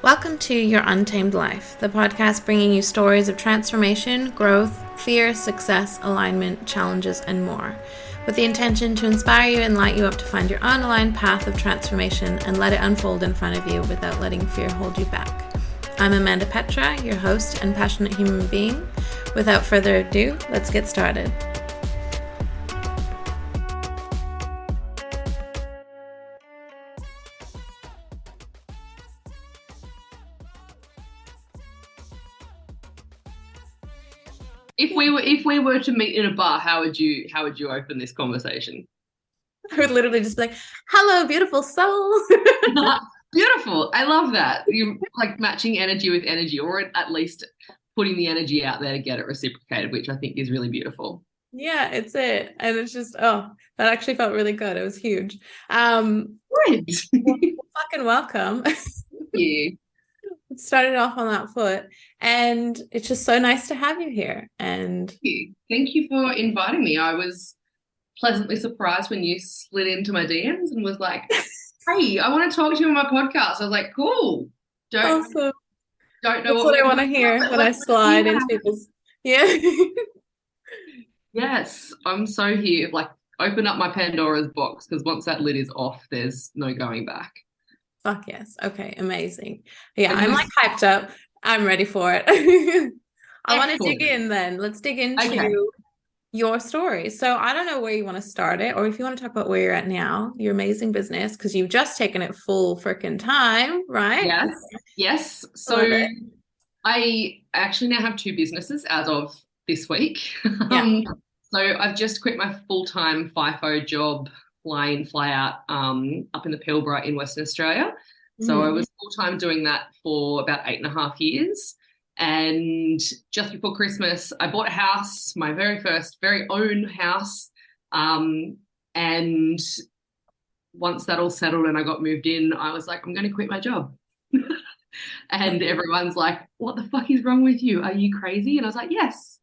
Welcome to Your Untamed Life, the podcast bringing you stories of transformation, growth, fear, success, alignment, challenges, and more, with the intention to inspire you and light you up to find your own aligned path of transformation and let it unfold in front of you without letting fear hold you back. I'm Amanda Petra, your host and passionate human being. Without further ado, let's get started. If we were to meet in a bar, how would you open this conversation? I would literally just be like, hello, beautiful soul. Beautiful. I love that. You like matching energy with energy, or at least putting the energy out there to get it reciprocated, which I think is really beautiful. Yeah, it's it. And it's just, that actually felt really good. It was huge. Great. Fucking welcome. Thank you. Started off on that foot, and it's just so nice to have you here. And thank you for inviting me. I was pleasantly surprised when you slid into my DMs and was like, hey, I want to talk to you on my podcast. I was like, cool. Don't know that's what I want to hear when I slide into this. Yeah. Yes, I'm so here. Like, open up my Pandora's box, because once that lid is off, there's no going back. Fuck yes. Okay, amazing. Yeah, I'm like hyped up. I'm ready for it. I want to dig in then. Let's dig into your story. So I don't know where you want to start it, or if you want to talk about where you're at now, your amazing business, because you've just taken it full freaking time, right? Yes. So I actually now have two businesses as of this week. Yeah. So I've just quit my full-time FIFO job, fly in, fly out, up in the Pilbara in Western Australia. So I was full-time doing that for about 8.5 years. And just before Christmas, I bought a house, my very first, very own house. And once that all settled and I got moved in, I was like, I'm going to quit my job. And everyone's like, what the fuck is wrong with you? Are you crazy? And I was like, yes,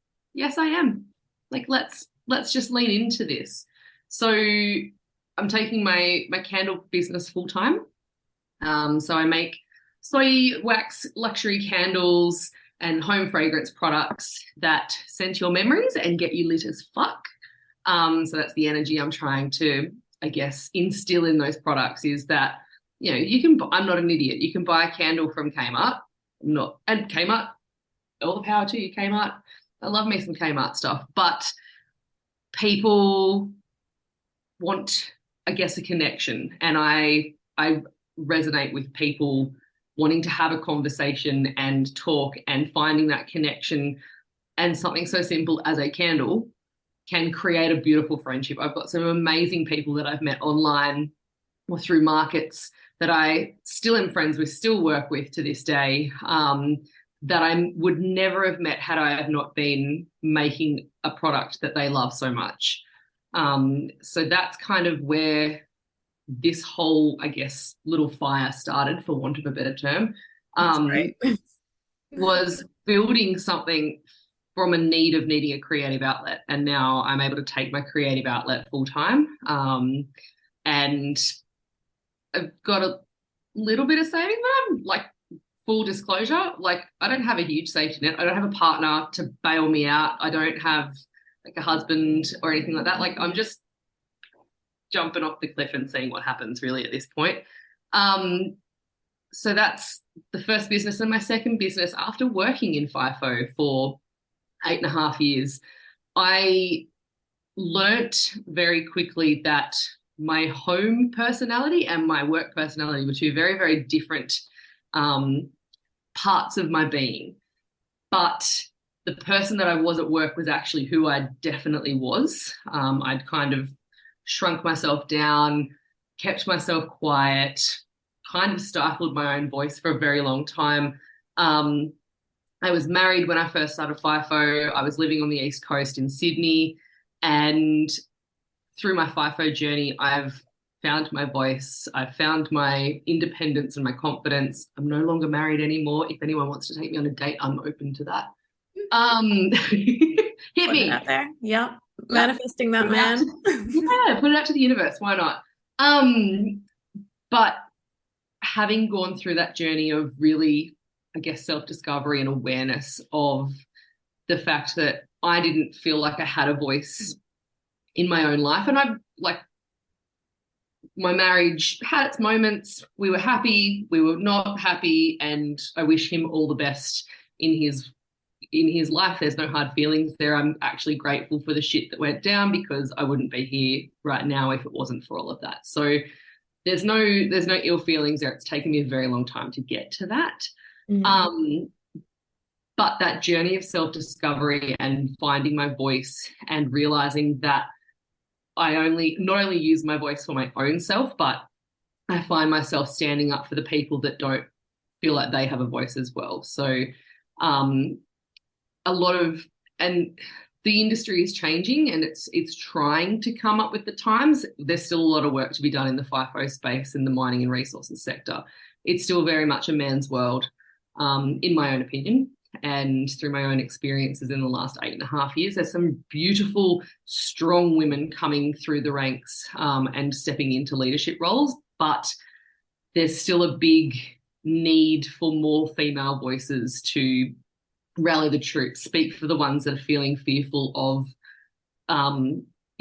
I am. Like, let's just lean into this. So I'm taking my candle business full time. So I make soy wax luxury candles and home fragrance products that scent your memories and get you lit as fuck. So that's the energy I'm trying to, I guess, instill in those products, is that, you know, I'm not an idiot. You can buy a candle from Kmart. And Kmart, all the power to you, Kmart. I love me some Kmart stuff, but people want, I guess, a connection. And I resonate with people wanting to have a conversation and talk, and finding that connection. And something so simple as a candle can create a beautiful friendship. I've got some amazing people that I've met online or through markets that I still am friends with, still work with to this day, that I would never have met had I have not been making a product that they love so much. So that's kind of where this whole, I guess, little fire started, for want of a better term. Was building something from a need of needing a creative outlet. And now I'm able to take my creative outlet full time. And I've got a little bit of saving there, like, full disclosure, like, I don't have a huge safety net. I don't have a partner to bail me out. I don't have like a husband or anything like that. Like, I'm just jumping off the cliff and seeing what happens, really, at this point. So that's the first business. And my second business, after working in FIFO for 8.5 years, I learnt very quickly that my home personality and my work personality were two very, very different parts of my being. But the person that I was at work was actually who I definitely was. I'd kind of shrunk myself down, kept myself quiet, kind of stifled my own voice for a very long time. I was married when I first started FIFO. I was living on the East Coast in Sydney, and through my FIFO journey, I've found my voice. I've found my independence and my confidence. I'm no longer married anymore. If anyone wants to take me on a date, I'm open to that. Hit me out there. Yeah. Manifesting that man. Put it out to the universe. Why not? But having gone through that journey of really, I guess, self-discovery and awareness of the fact that I didn't feel like I had a voice in my own life. And my marriage had its moments. We were happy, we were not happy, and I wish him all the best in his life. There's no hard feelings there. I'm actually grateful for the shit that went down, because I wouldn't be here right now if it wasn't for all of that. So there's no ill feelings there. It's taken me a very long time to get to that. Mm-hmm. But that journey of self-discovery and finding my voice and realizing that I not only use my voice for my own self, but I find myself standing up for the people that don't feel like they have a voice as well. So and the industry is changing, and it's trying to come up with the times. There's still a lot of work to be done in the FIFO space, in the mining and resources sector. It's still very much a man's world, in my own opinion. And through my own experiences in the last 8.5 years, there's some beautiful, strong women coming through the ranks and stepping into leadership roles. But there's still a big need for more female voices to rally the troops, speak for the ones that are feeling fearful of,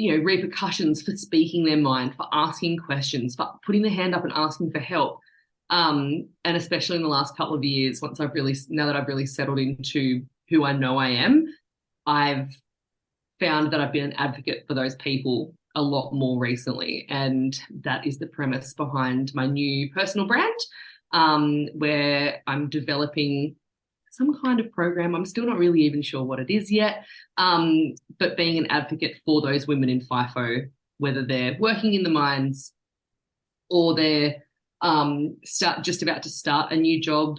repercussions for speaking their mind, for asking questions, for putting their hand up and asking for help. And especially in the last couple of years, now that I've really settled into who I know I am, I've found that I've been an advocate for those people a lot more recently. And that is the premise behind my new personal brand, where I'm developing some kind of program. I'm still not really even sure what it is yet, but being an advocate for those women in FIFO, whether they're working in the mines or they're just about to start a new job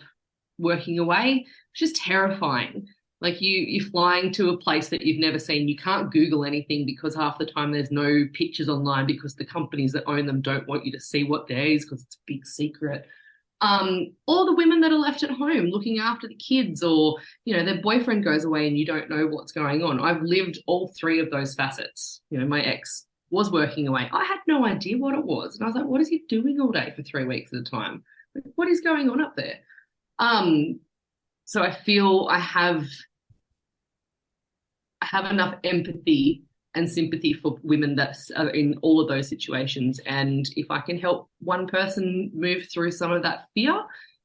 working away, which is terrifying. Like you're flying to a place that you've never seen. You can't Google anything because half the time there's no pictures online because the companies that own them don't want you to see what there is because it's a big secret. Or the women that are left at home looking after the kids, or, their boyfriend goes away and you don't know what's going on. I've lived all three of those facets. My ex was working away. I had no idea what it was. And I was like, what is he doing all day for 3 weeks at a time? Like, what is going on up there? So I feel I have enough empathy and sympathy for women that are in all of those situations. And if I can help one person move through some of that fear,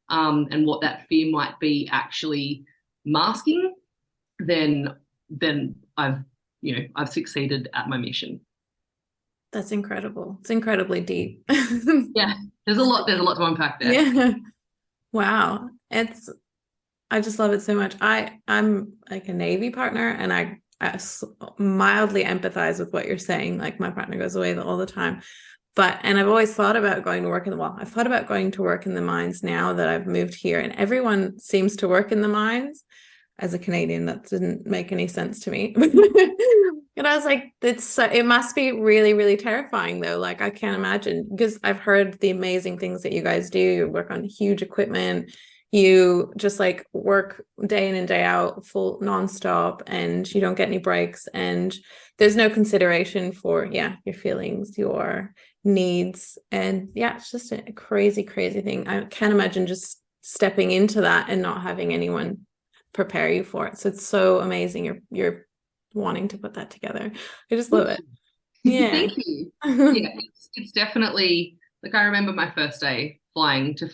and what that fear might be actually masking, then I've succeeded at my mission. That's incredible. It's incredibly deep. Yeah, there's a lot to unpack there. Yeah. Wow. I just love it so much. I'm like a Navy partner, and I mildly empathize with what you're saying. Like, my partner goes away all the time, and I've always thought about going to work I've thought about going to work in the mines now that I've moved here, and everyone seems to work in the mines. As a Canadian, that didn't make any sense to me. And I was like, it must be really, really terrifying though. Like, I can't imagine, because I've heard the amazing things that you guys do. You work on huge equipment. You just like work day in and day out, full nonstop, and you don't get any breaks. And there's no consideration for, your feelings, your needs. And it's just a crazy, crazy thing. I can't imagine just stepping into that and not having anyone prepare you for it. So it's so amazing you're wanting to put that together. I just love it. Yeah. Thank you. Yeah, it's definitely, like, I remember my first day flying to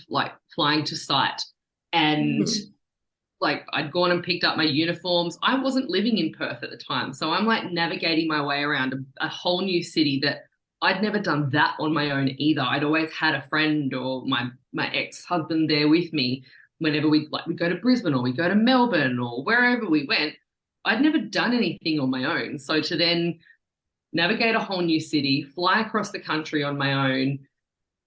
site, and like, I'd gone and picked up my uniforms. I wasn't living in Perth at the time, so I'm like navigating my way around a whole new city that I'd never done that on my own either. I'd always had a friend or my ex-husband there with me whenever we go to Brisbane or we go to Melbourne or wherever we went. I'd never done anything on my own. So to then navigate a whole new city, fly across the country on my own,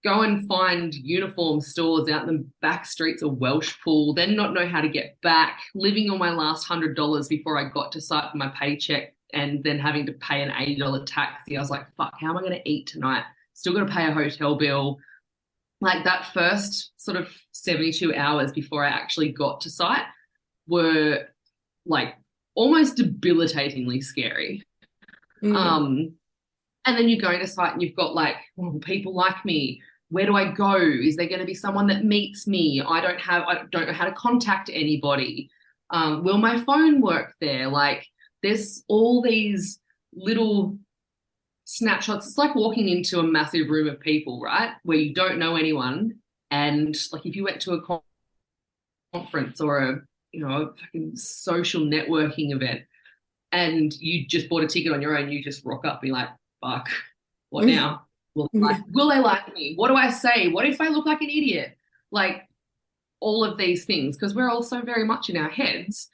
go and find uniform stores out in the back streets of Welshpool, then not know how to get back, living on my last $100 before I got to site for my paycheck, and then having to pay an $80 taxi. I was like, fuck, how am I going to eat tonight? Still got to pay a hotel bill. Like, that first sort of 72 hours before I actually got to site were like almost debilitatingly scary. And then you're going to site and you've got like, people like me, where do I go? Is there going to be someone that meets me? I don't know how to contact anybody. Will my phone work there? Like, there's all these little snapshots. It's like walking into a massive room of people, right? Where you don't know anyone. And like, if you went to a conference or a fucking social networking event and you just bought a ticket on your own, you just rock up and be like, fuck, what now? Will they like me? What do I say? What if I look like an idiot? Like, all of these things, because we're all so very much in our heads.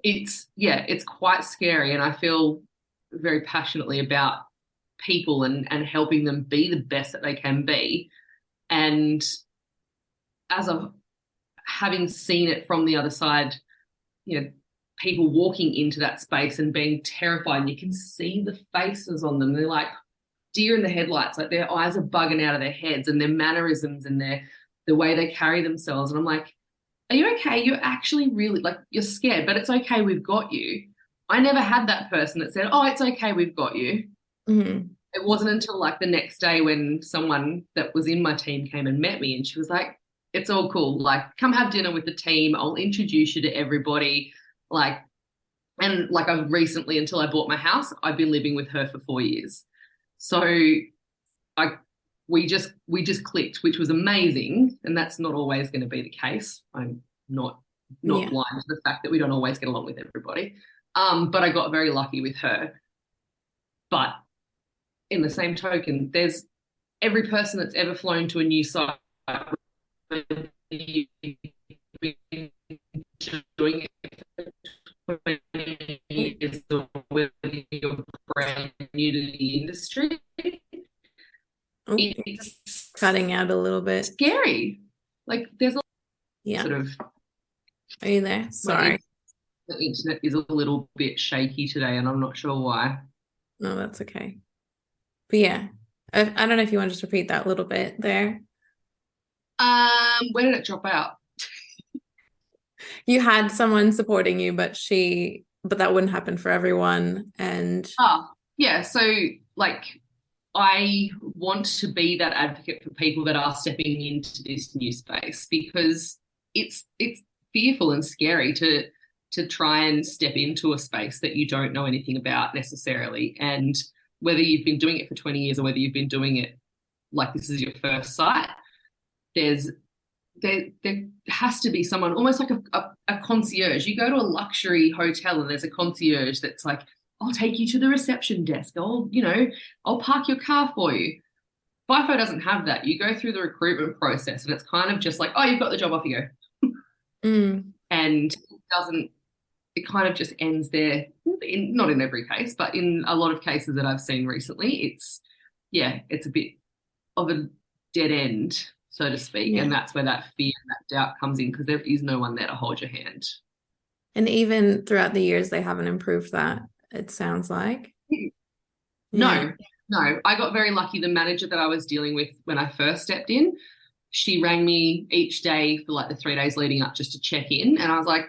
It's quite scary, and I feel very passionately about people and helping them be the best that they can be. And as of having seen it from the other side, people walking into that space and being terrified, and you can see the faces on them. They're like deer in the headlights, like their eyes are bugging out of their heads, and their mannerisms and the way they carry themselves. And I'm like, are you okay? You're actually really, like, you're scared, but it's okay, we've got you. I never had that person that said, oh, it's okay, we've got you. Mm-hmm. It wasn't until like the next day when someone that was in my team came and met me, and she was like, it's all cool. Like, come have dinner with the team. I'll introduce you to everybody. Like, and like, I've recently, until I bought my house, I've been living with her for 4 years. So we just clicked, which was amazing. And that's not always going to be the case. I'm not blind to the fact that we don't always get along with everybody. But I got very lucky with her. But in the same token, there's every person that's ever flown to a new site doing it for 20 years, or whether you're brand new to the industry. It's cutting out a little bit. Scary. Like, there's a sort of. Are you there? Sorry. The internet is a little bit shaky today, and I'm not sure why. No, that's okay. But yeah, I don't know if you want to just repeat that little bit there. Where did it drop out? You had someone supporting you, but that wouldn't happen for everyone. And yeah, so like, I want to be that advocate for people that are stepping into this new space, because it's fearful and scary to try and step into a space that you don't know anything about necessarily. And whether you've been doing it for 20 years or whether you've been doing it like this is your first site, there has to be someone, almost like a concierge. You go to a luxury hotel and there's a concierge that's like, I'll take you to the reception desk. I'll park your car for you. FIFO doesn't have that. You go through the recruitment process and it's kind of just like, oh, you've got the job, off you go. And it kind of just ends there. Not in every case, but in a lot of cases that I've seen recently, it's a bit of a dead end, so to speak. And that's where that fear and that doubt comes in, because there is no one there to hold your hand. And even throughout the years, they haven't improved that, it sounds like. No. I got very lucky. The manager that I was dealing with when I first stepped in, she rang me each day for like the 3 days leading up just to check in. And I was like,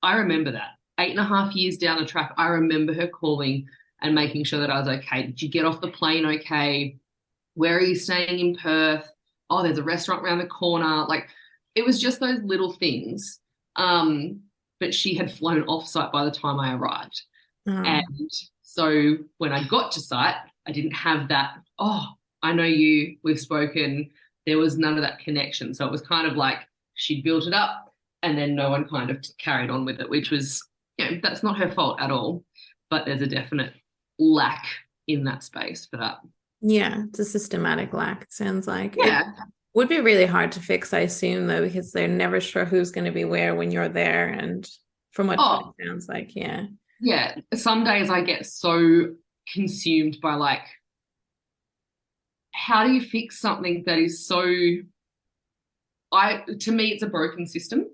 I remember that. 8.5 years down the track, I remember her calling and making sure that I was okay. Did you get off the plane okay? Where are you staying in Perth? Oh, there's a restaurant around the corner. Like, it was just those little things. But she had flown off site by the time I arrived. And so when I got to site, I didn't have that, oh, I know you, we've spoken. There was none of that connection. So it was kind of like she built it up and then no one kind of carried on with it, which was, that's not her fault at all. But there's a definite lack in that space for that. Yeah, it's a systematic lack, it sounds like. Yeah. It would be really hard to fix, I assume, though, because they're never sure who's going to be where when you're there. And from what it sounds like, yeah. Yeah, some days I get so consumed by like, how do you fix something that is so, to me, it's a broken system.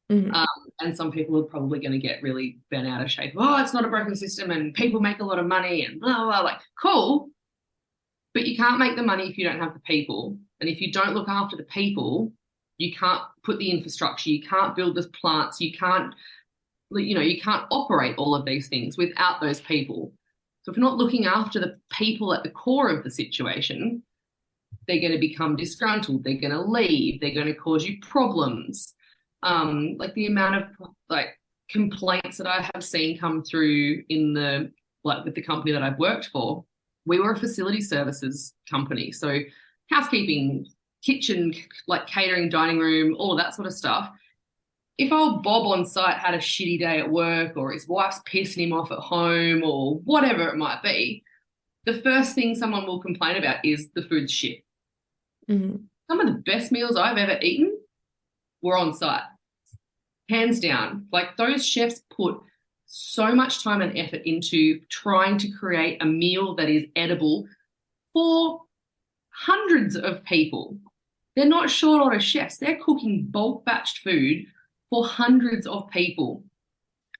And some people are probably going to get really bent out of shape. Oh, it's not a broken system and people make a lot of money and blah, blah, blah. Like, cool. But you can't make the money if you don't have the people. And if you don't look after the people, you can't put the infrastructure, you can't build the plants, you can't operate all of these things without those people. So if you're not looking after the people at the core of the situation, they're going to become disgruntled, they're going to leave, they're going to cause you problems. Like the amount of like complaints that I have seen come through in the like with the company that I've worked for. We were a facility services company, so housekeeping, kitchen, like catering, dining room, all of that sort of stuff. If old Bob on site had a shitty day at work, or his wife's pissing him off at home, or whatever it might be, the first thing someone will complain about is the food's shit. Mm-hmm. Some of the best meals I've ever eaten were on site, hands down. Like those chefs put so much time and effort into trying to create a meal that is edible for hundreds of people. They're not short order chefs. They're cooking bulk batched food for hundreds of people.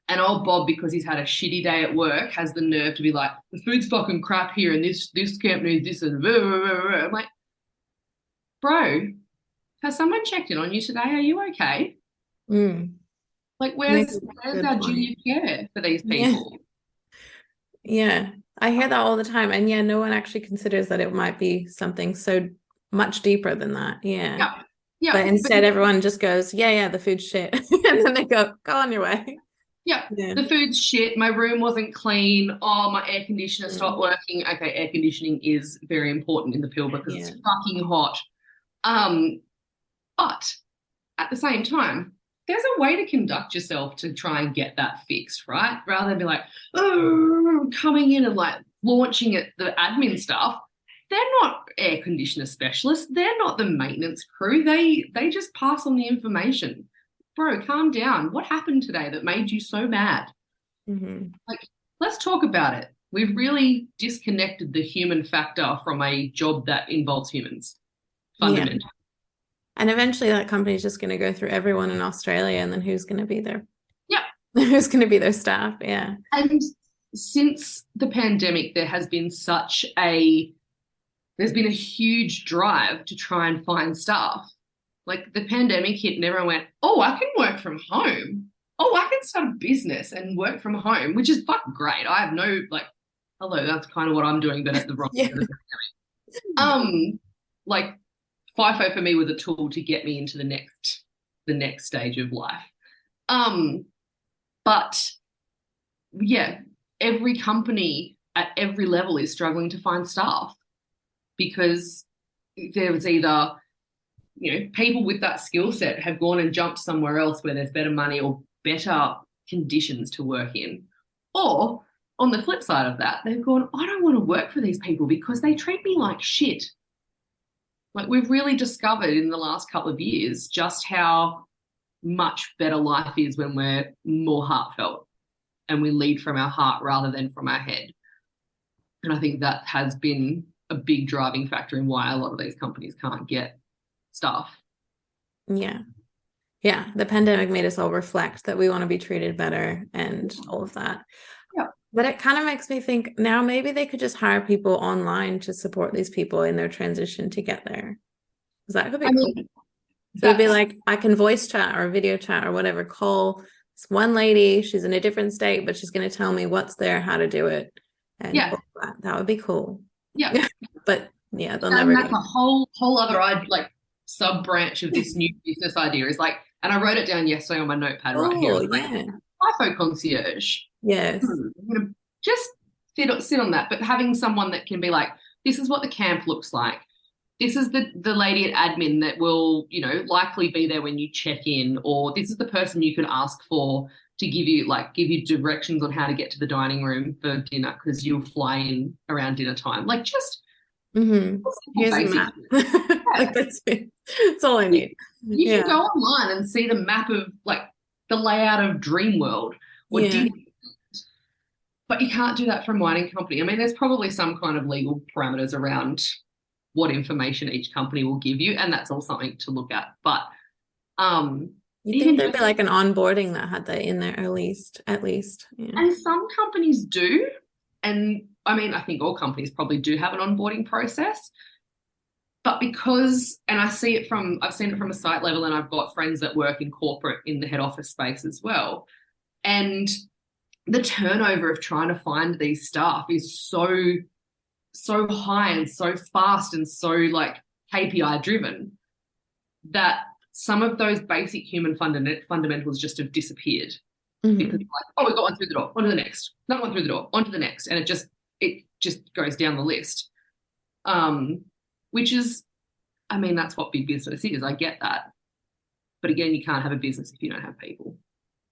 And old Bob, because he's had a shitty day at work, has the nerve to be like, the food's fucking crap here and this camp needs this and blah, blah, blah, blah. I'm like, bro, has someone checked in on you today? Are you okay? Like, where's our duty of care for these people? Yeah, I hear that all the time. And yeah, no one actually considers that it might be something so much deeper than that. Yeah. Yeah. But instead, everyone just goes, yeah, the food's shit. And then they go on your way. Yeah, the food's shit. My room wasn't clean. Oh, my air conditioner stopped working. Okay, air conditioning is very important in the Pilbara because it's fucking hot. But at the same time, there's a way to conduct yourself to try and get that fixed, right? Rather than be like, oh, coming in and like launching at the admin stuff. They're not air conditioner specialists. They're not the maintenance crew. They just pass on the information. Bro, calm down. What happened today that made you so mad? Mm-hmm. Like, let's talk about it. We've really disconnected the human factor from a job that involves humans, fundamentally. Yeah. And eventually that company is just going to go through everyone in Australia, and then who's going to be there? Yeah. Who's going to be their staff? Yeah. And since the pandemic, there's been a huge drive to try and find staff. Like the pandemic hit and everyone went, oh, I can work from home. Oh, I can start a business and work from home, which is fucking great. I have no, like, hello, that's kind of what I'm doing, but at the wrong time. Like FIFO for me was a tool to get me into the next stage of life. But yeah, every company at every level is struggling to find staff because there was either, people with that skill set have gone and jumped somewhere else where there's better money or better conditions to work in. Or on the flip side of that, they've gone, I don't want to work for these people because they treat me like shit. Like we've really discovered in the last couple of years just how much better life is when we're more heartfelt and we lead from our heart rather than from our head. And I think that has been a big driving factor in why a lot of these companies can't get staff. Yeah. The pandemic made us all reflect that we want to be treated better and all of that. Yeah. But it kind of makes me think now maybe they could just hire people online to support these people in their transition to get there. Because that could be cool. So it'd be like, I can voice chat or video chat or whatever, call this one lady, she's in a different state, but she's going to tell me what's there, how to do it. And that would be cool. Yeah. But yeah, they'll never. That's a whole other sub branch of this new business idea is like, and I wrote it down yesterday on my notepad right here. Yeah. FIFO concierge. Yes. Just sit on that, but having someone that can be like, this is what the camp looks like. This is the lady at admin that will, likely be there when you check in, or this is the person you could ask for to give you directions on how to get to the dining room for dinner because you'll fly in around dinner time. Like just here's a map. Like that's it. That's all I need. You can go online and see the map of like the layout of Dreamworld or Disney. But you can't do that for a mining company. I mean, there's probably some kind of legal parameters around what information each company will give you, and that's all something to look at. But you think there'd be like an onboarding that had that in there at least. Yeah. And some companies do. And I mean, I think all companies probably do have an onboarding process. But I've seen it from a site level, and I've got friends that work in corporate in the head office space as well. And the turnover of trying to find these staff is so high and so fast and so like KPI driven, that some of those basic human fundamentals just have disappeared. Because like, oh, we got one through the door, on to the next, another one through the door, on to the next, and it just goes down the list. Which is, I mean, that's what big business is. I get that, but again, you can't have a business if you don't have people.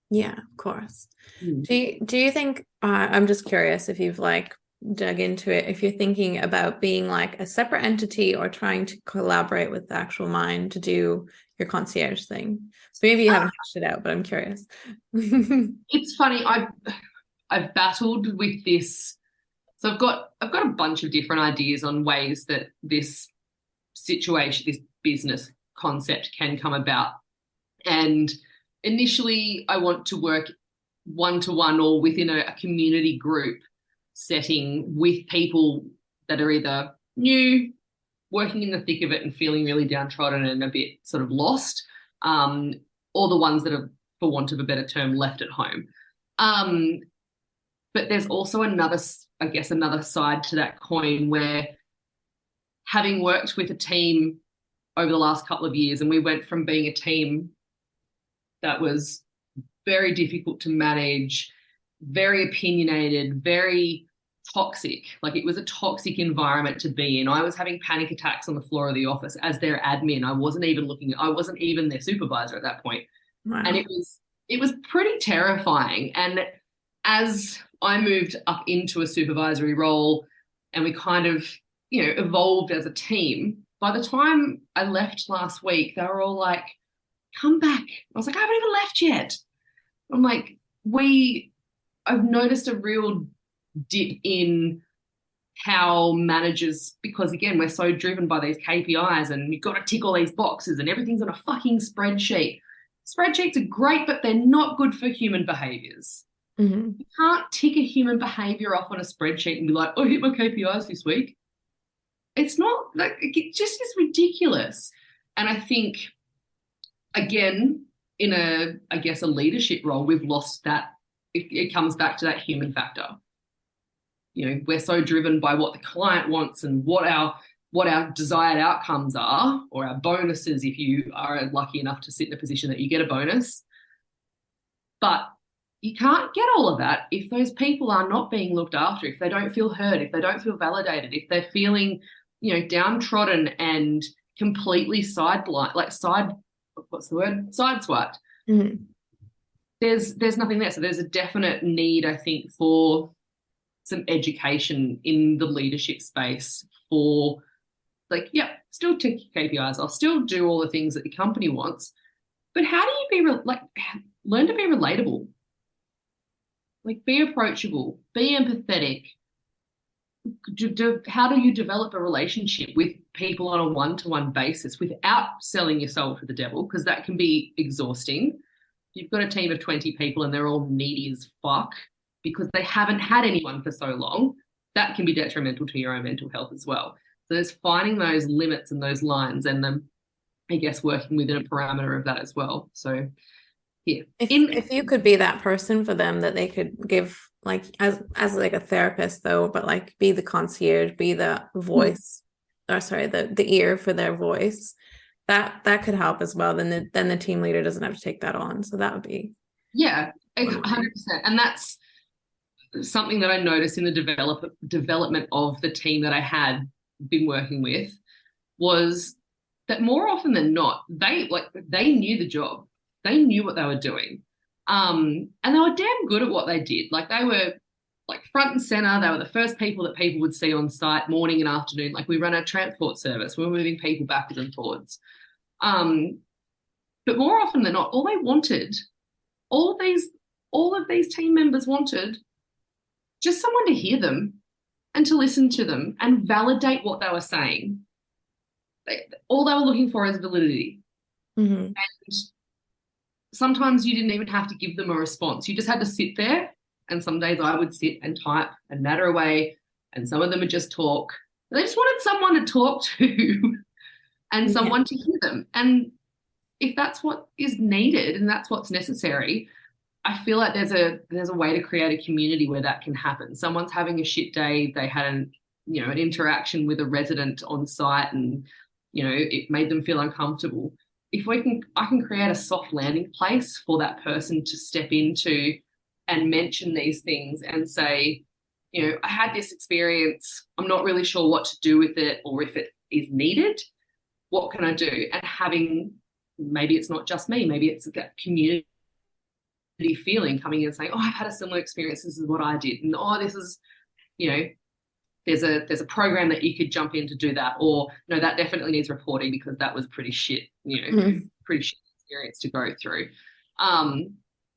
Yeah, of course. Do you think? I'm just curious if you've like dug into it. If you're thinking about being like a separate entity or trying to collaborate with the actual mind to do your concierge thing. So maybe you haven't hashed it out, but I'm curious. It's funny. I've battled with this. So I've got a bunch of different ideas on ways that this situation, this business concept can come about. And initially, I want to work one-to-one or within a community group setting with people that are either new, working in the thick of it and feeling really downtrodden and a bit sort of lost, or the ones that are, for want of a better term, left at home. But there's also another side to that coin where, having worked with a team over the last couple of years, and we went from being a team that was very difficult to manage, very opinionated, very toxic. Like, it was a toxic environment to be in. I was having panic attacks on the floor of the office as their admin. I wasn't even their supervisor at that point. Wow. And it was pretty terrifying. And as I moved up into a supervisory role and we kind of, evolved as a team, by the time I left last week, they were all like, come back. I was like, I haven't even left yet. I'm like, I've noticed a real dip in how managers, because again, we're so driven by these KPIs and you've got to tick all these boxes and everything's on a fucking spreadsheet. Spreadsheets are great, but they're not good for human behaviors. You can't tick a human behavior off on a spreadsheet and be like, oh, I hit my KPIs this week. It's not, like, it just is ridiculous. And I think, again, in a leadership role, we've lost that. It comes back to that human factor. We're so driven by what the client wants and what our desired outcomes are, or our bonuses if you are lucky enough to sit in a position that you get a bonus. But you can't get all of that if those people are not being looked after, if they don't feel heard, if they don't feel validated, if they're feeling, downtrodden and completely sideswiped. There's nothing there. So there's a definite need, I think, for some education in the leadership space for, like, still tick KPIs. I'll still do all the things that the company wants, but how do you learn to be relatable? Like, be approachable, be empathetic. How do you develop a relationship with people on a one-to-one basis without selling your soul to the devil? Because that can be exhausting. You've got a team of 20 people and they're all needy as fuck because they haven't had anyone for so long. That can be detrimental to your own mental health as well. So there's finding those limits and those lines, and then, I guess, working within a parameter of that as well. So, yeah. If you could be that person for them that they could give, like, as like a therapist though, but like be the concierge, be the voice, the ear for their voice, that could help as well. Then the team leader doesn't have to take that on. So that would be 100%. And that's something that I noticed in the development of the team that I had been working with, was that more often than not, they knew the job. They knew what they were doing. And they were damn good at what they did. Like, they were like front and center. They were the first people that people would see on site morning and afternoon. Like, we run a transport service. We're moving people backwards and forwards. But more often than not, all of these team members wanted just someone to hear them and to listen to them and validate what they were saying. All they were looking for is validity. And sometimes you didn't even have to give them a response. You just had to sit there, and some days I would sit and type and natter away, and some of them would just talk. They just wanted someone to talk to and someone to hear them. And if that's what is needed and that's what's necessary, I feel like there's a way to create a community where that can happen. Someone's having a shit day. They had an interaction with a resident on site, and it made them feel uncomfortable. If I can create a soft landing place for that person to step into and mention these things and say, I had this experience, I'm not really sure what to do with it or if it is needed, what can I do? And having, maybe it's not just me, maybe it's that community feeling coming in and saying, oh, I've had a similar experience, this is what I did, and this is, there's a program that you could jump in to do that, or no, that definitely needs reporting because that was pretty shit, pretty shit experience to go through.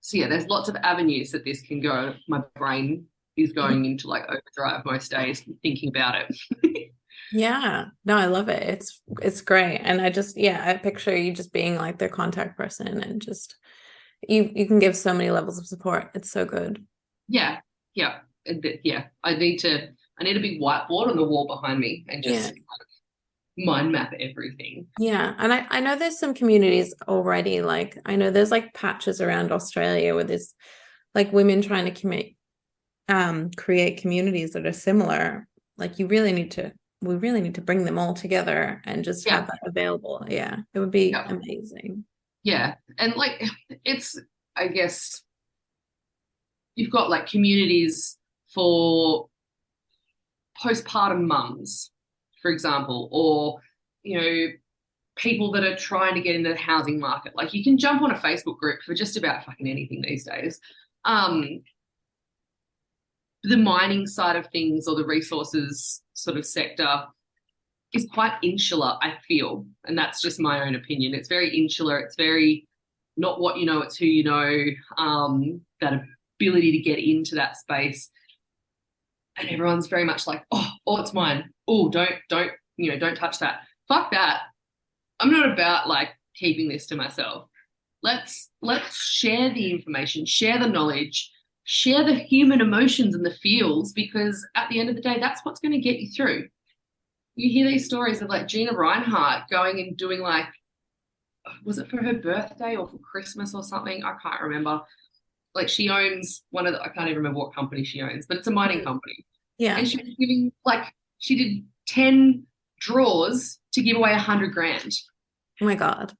So yeah, there's lots of avenues that this can go. My brain is going into like overdrive most days thinking about it. Yeah, no, I love it. It's great. And I picture you just being like their contact person, and just you can give so many levels of support. It's so good. Yeah. I need a big whiteboard on the wall behind me and just mind map everything. Yeah. And I know there's some communities already, like I know there's like patches around Australia where there's like women trying to create communities that are similar. Like we really need to bring them all together and just have that available. Yeah. It would be amazing. Yeah. And like I guess you've got like communities for postpartum mums, for example, or, people that are trying to get into the housing market. Like you can jump on a Facebook group for just about fucking anything these days. The mining side of things or the resources sort of sector is quite insular, I feel. And that's just my own opinion. It's very insular. It's very not what you know, it's who you know, that ability to get into that space. And everyone's very much like, oh, it's mine. Oh, don't touch that. Fuck that. I'm not about like keeping this to myself. Let's share the information, share the knowledge, share the human emotions and the feels, because at the end of the day, that's what's going to get you through. You hear these stories of like Gina Reinhardt going and doing like, was it for her birthday or for Christmas or something? I can't remember. Like she owns I can't even remember what company she owns, but it's a mining company. Yeah. And she was giving she did 10 draws to give away $100,000. Oh my God.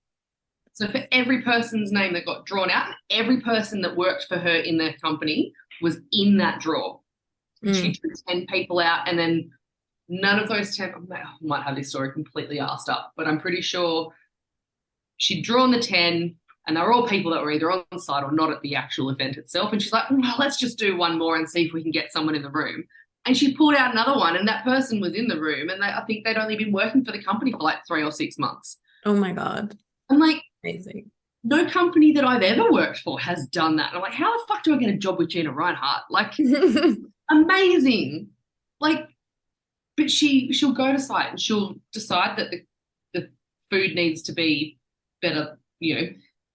So for every person's name that got drawn out, every person that worked for her in the company was in that draw. She drew 10 people out, and then none of those 10, I might have this story completely arsed up, but I'm pretty sure she'd drawn the 10 and they were all people that were either on site or not at the actual event itself. And she's like, well, let's just do one more and see if we can get someone in the room. And she pulled out another one, and that person was in the room, and I think they'd only been working for the company for like 3 or 6 months. Oh my God. I'm like, amazing. No company that I've ever worked for has done that. And I'm like, how the fuck do I get a job with Gina Reinhardt? Like, amazing. Like, but she'll go to site and she'll decide that the food needs to be better,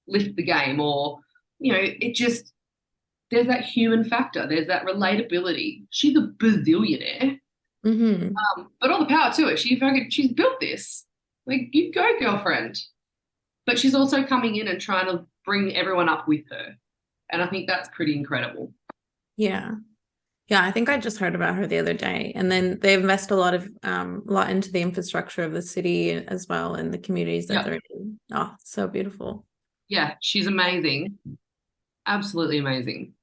lift the game, or, it just, there's that human factor. There's that relatability. She's a bazillionaire. Mm-hmm. But all the power to it. She's built this. Like, you go, girlfriend. But she's also coming in and trying to bring everyone up with her. And I think that's pretty incredible. Yeah. Yeah, I think I just heard about her the other day. And then they invest a lot into the infrastructure of the city as well, and the communities that they're in. Oh, so beautiful. Yeah, she's amazing. Absolutely amazing.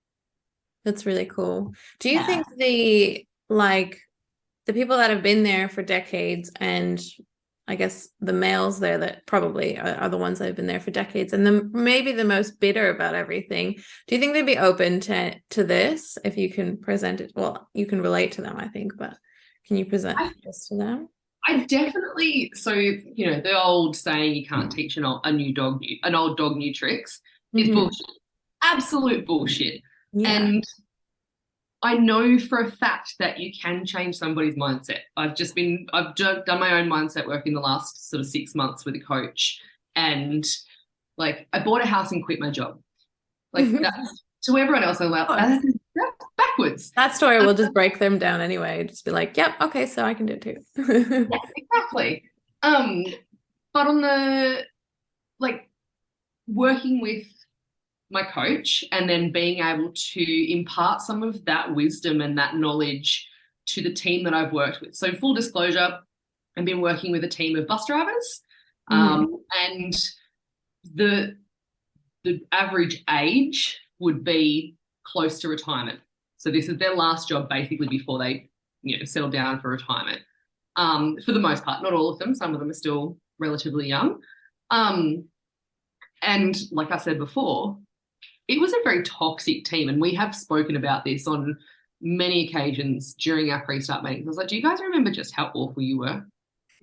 That's really cool. Do you think the people that have been there for decades, and I guess the males there that probably are the ones that have been there for decades and maybe the most bitter about everything, do you think they'd be open to this if you can present it? Well, you can relate to them, I think, but can you present this to them? I definitely, so, the old saying, you can't teach an old dog new tricks, is bullshit. Absolute bullshit. Yeah. And I know for a fact that you can change somebody's mindset. I've done my own mindset work in the last sort of 6 months with a coach, and like I bought a house and quit my job. Like that's to everyone else. I'm like, that's backwards. That story will just break them down anyway. Just be like, yep, okay, so I can do it too. Yeah, exactly. But on the working with my coach and then being able to impart some of that wisdom and that knowledge to the team that I've worked with. So full disclosure, and been working with a team of bus drivers. And the average age would be close to retirement. So this is their last job basically before they, settle down for retirement. For the most part, not all of them. Some of them are still relatively young. And like I said before, it was a very toxic team. And we have spoken about this on many occasions during our pre-start meetings. I was like, do you guys remember just how awful you were?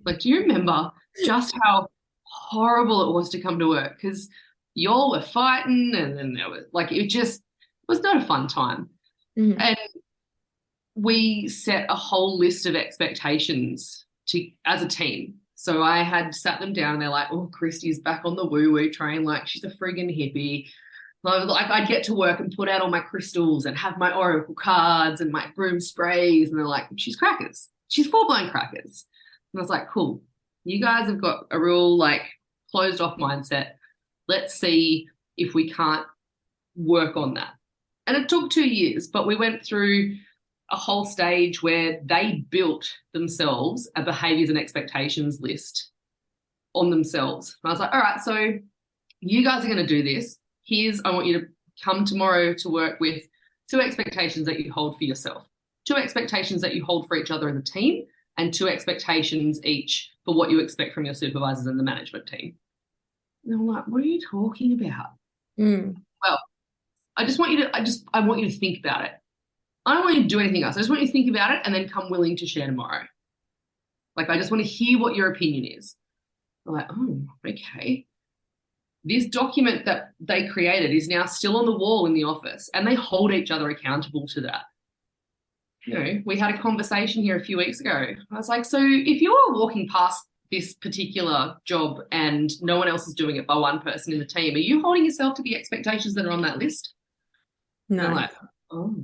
Like, do you remember just how horrible it was to come to work? Because y'all were fighting, and then there was it was not a fun time. And we set a whole list of expectations as a team. So I had sat them down and they're like, oh, Kristy's back on the woo-woo train, like she's a friggin' hippie. Like I'd get to work and put out all my crystals and have my oracle cards and my room sprays, and they're like, she's crackers. She's full-blown crackers. And I was like, cool. You guys have got a real closed off mindset. Let's see if we can't work on that. And it took 2 years, but we went through a whole stage where they built themselves a behaviors and expectations list on themselves. And I was like, all right, so you guys are going to do this. I want you to come tomorrow to work with 2 expectations that you hold for yourself, 2 expectations that you hold for each other as a team, and 2 expectations each for what you expect from your supervisors and the management team. And I'm like, what are you talking about? Well, I want you to think about it. I don't want you to do anything else. I just want you to think about it and then come willing to share tomorrow. I just want to hear what your opinion is. I'm like, oh, okay. This document that they created is now still on the wall in the office, and they hold each other accountable to that. We had a conversation here a few weeks ago. I was like, so if you're walking past this particular job and no one else is doing it by one person in the team, are you holding yourself to the expectations that are on that list? No. And I'm like, oh,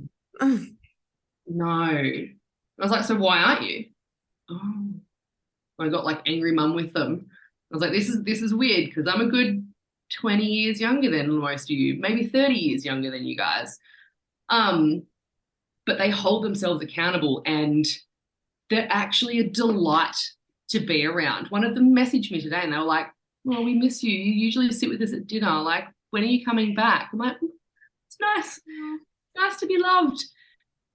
no. I was like, so why aren't you? Oh, I got angry mum with them. I was like, this is weird because I'm a good 20 years younger than most of you, maybe 30 years younger than you guys. But they hold themselves accountable, and they're actually a delight to be around. One of them messaged me today and they were like, well, we miss you. You usually sit with us at dinner. When are you coming back? I'm like, it's nice. Nice to be loved.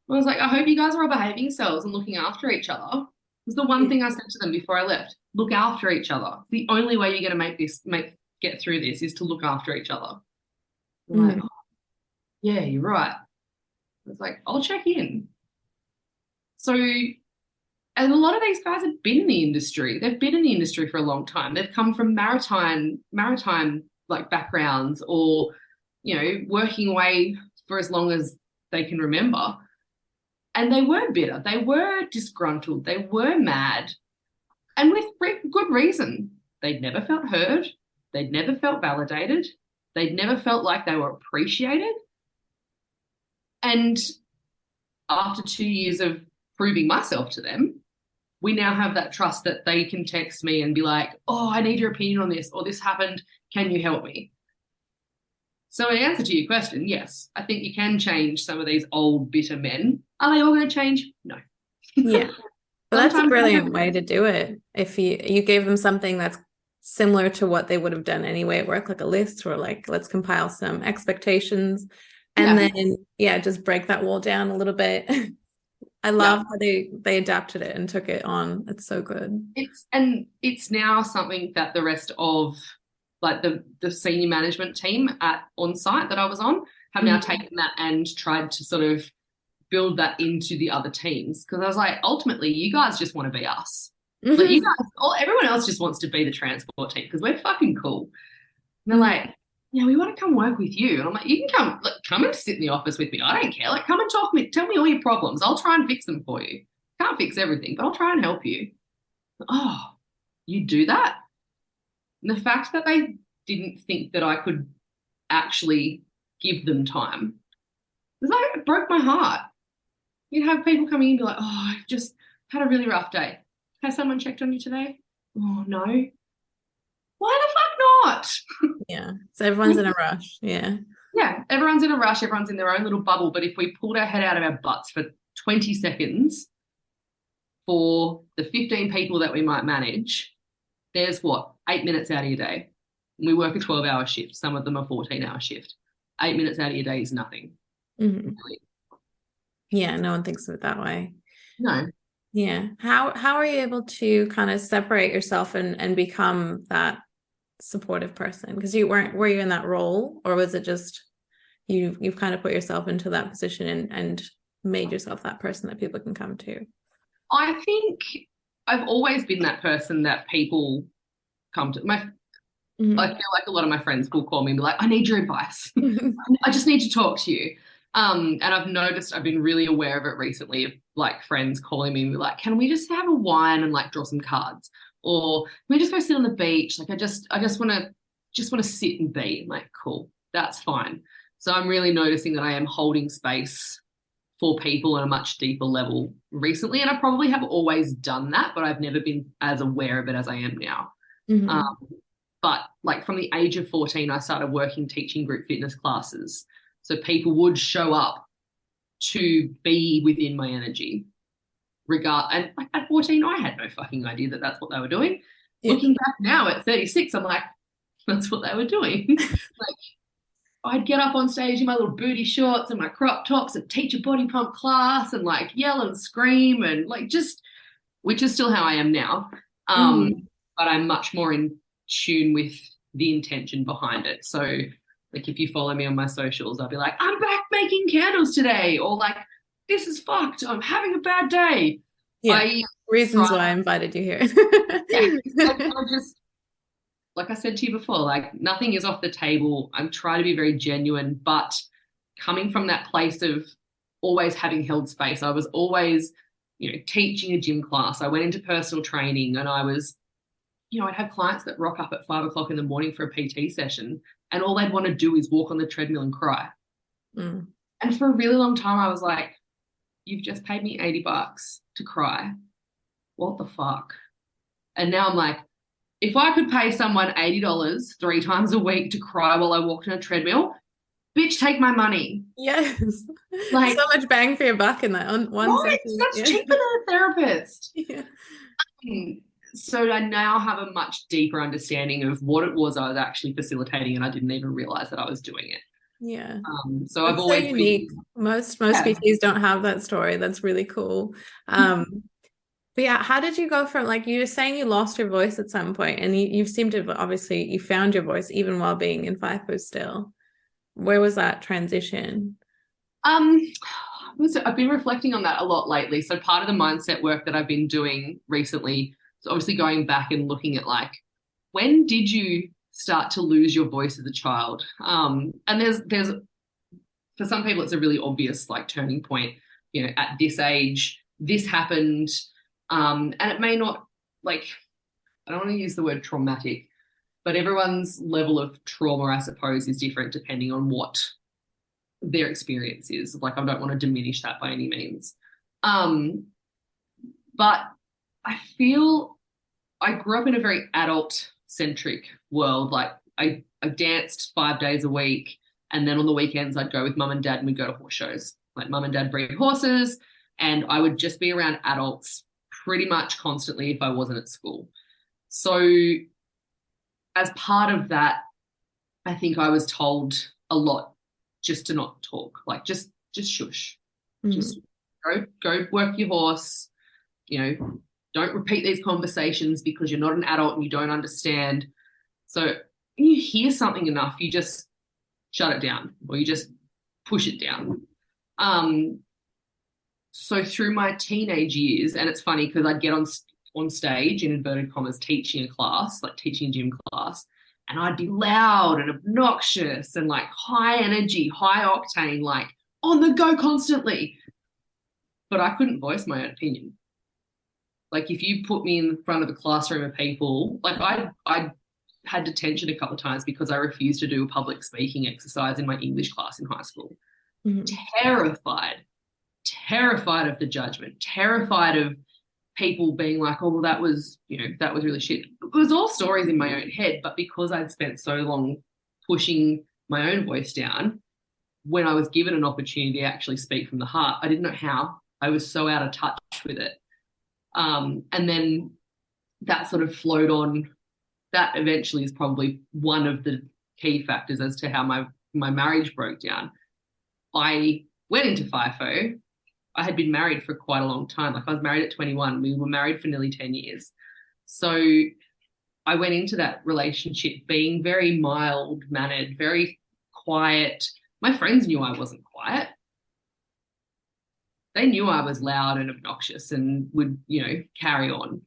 I was like, I hope you guys are all behaving yourselves and looking after each other. It was the one thing I said to them before I left. Look after each other. It's the only way you're going to get through this is to look after each other. I'm like, oh, yeah, you're right. I was like, I'll check in. So, and a lot of these guys have been in the industry. They've been in the industry for a long time. They've come from maritime backgrounds, or, working away for as long as they can remember. And they were bitter. They were disgruntled. They were mad. And with good reason. They'd never felt heard. They'd never felt validated. They'd never felt like they were appreciated. And after 2 years of proving myself to them, we now have that trust that they can text me and be like, oh, I need your opinion on this, or this happened. Can you help me? So in answer to your question, yes, I think you can change some of these old bitter men. Are they all going to change? No. Yeah. Well, that's a brilliant way to do it. If you gave them something that's similar to what they would have done anyway at work, like a list, or let's compile some expectations, and then just break that wall down a little bit. I love how they adapted it and took it on. It's so good. It's now something that the rest of the senior management team on site that I was on have now taken that and tried to sort of build that into the other teams. Because I was like, ultimately, you guys just want to be us. You guys, everyone else just wants to be the transport team because we're fucking cool. And they're like, yeah, we want to come work with you. And I'm like, you can come and sit in the office with me. I don't care. Come and talk to me. Tell me all your problems. I'll try and fix them for you. Can't fix everything, but I'll try and help you. Oh, you do that? And the fact that they didn't think that I could actually give them time, it broke my heart. You'd have people coming in and be like, oh, I've just had a really rough day. Has someone checked on you today? Oh, no. Why the fuck not? Yeah. So everyone's in a rush. Yeah. Yeah. Everyone's in a rush. Everyone's in their own little bubble. But if we pulled our head out of our butts for 20 seconds for the 15 people that we might manage, there's what, 8 minutes out of your day. We work a 12-hour shift. Some of them are 14-hour shift. 8 minutes out of your day is nothing. Mm-hmm. Really. Yeah, no one thinks of it that way. No. Yeah. How are you able to kind of separate yourself and become that supportive person? Because were you in that role, or was it just you've kind of put yourself into that position and made yourself that person that people can come to? I think I've always been that person that people come to. I feel like a lot of my friends will call me and be like, I need your advice. I just need to talk to you. And I've noticed, I've been really aware of it recently, of like friends calling me and be like, can we just have a wine and like draw some cards? Or can we just go sit on the beach? Like I just want to sit and be. I'm like, cool, that's fine. So I'm really noticing that I am holding space for people on a much deeper level recently. And I probably have always done that, but I've never been as aware of it as I am now. But like from the age of 14, I started working teaching group fitness classes. So people would show up to be within my energy. And like at 14, I had no fucking idea that that's what they were doing. Yeah. Looking back now at 36, I'm like, that's what they were doing. Like I'd get up on stage in my little booty shorts and my crop tops and teach a body pump class and like yell and scream and like just, which is still how I am now. But I'm much more in tune with the intention behind it. So like if you follow me on my socials, I'll be like, I'm back making candles today, or like, this is fucked, I'm having a bad day. Yeah, reasons why I invited you here. I just, like I said to you before, like nothing is off the table. I'm trying to be very genuine, but coming from that place of always having held space, I was always, teaching a gym class. I went into personal training and I was, I'd have clients that rock up at 5 o'clock in the morning for a PT session and all they'd want to do is walk on the treadmill and cry. And for a really long time, I was like, you've just paid me $80 to cry. What the fuck? And now I'm like, if I could pay someone $80 3 times a week to cry while I walked on a treadmill, bitch, take my money. Yes. Like so much bang for your buck in that one session. That's cheaper than a therapist. Yeah. So I now have a much deeper understanding of what it was I was actually facilitating, and I didn't even realize that I was doing it. Yeah. So I've always so unique. Most PTs don't have that story. That's really cool. But yeah, how did you go from, like, you were saying you lost your voice at some point, and you seem to have, obviously you found your voice even while being in FIFO still. Where was that transition? I've been reflecting on that a lot lately. So part of the mindset work that I've been doing recently is obviously going back and looking at, like, when did you start to lose your voice as a child? And there's for some people it's a really obvious, like, turning point, at this age this happened, and it may not, like, I don't want to use the word traumatic, but everyone's level of trauma, I suppose, is different depending on what their experience is. Like, I don't want to diminish that by any means. But I feel I grew up in a very adult-centric world. Like, I danced 5 days a week, and then on the weekends I'd go with mum and dad and we'd go to horse shows. Like, mum and dad breed horses, and I would just be around adults pretty much constantly if I wasn't at school. So as part of that, I think I was told a lot just to not talk, like just shush, just go work your horse, don't repeat these conversations because you're not an adult and you don't understand. So when you hear something enough, you just shut it down or you just push it down. So through my teenage years, and it's funny because I'd get on stage, in inverted commas, teaching a class, like teaching a gym class, and I'd be loud and obnoxious and like high energy, high octane, like on the go constantly. But I couldn't voice my own opinion. Like, if you put me in front of a classroom of people, like I had detention a couple of times because I refused to do a public speaking exercise in my English class in high school. Terrified of the judgment, terrified of people being like, oh, well, that was really shit. It was all stories in my own head, but because I'd spent so long pushing my own voice down, when I was given an opportunity to actually speak from the heart, I didn't know how. I was so out of touch with it. And then that sort of flowed on. That eventually is probably one of the key factors as to how my marriage broke down. I went into FIFO. I had been married for quite a long time. Like I was married at 21. We were married for nearly 10 years. So I went into that relationship being very mild-mannered, very quiet. My friends knew I wasn't quiet. They knew I was loud and obnoxious and would, carry on.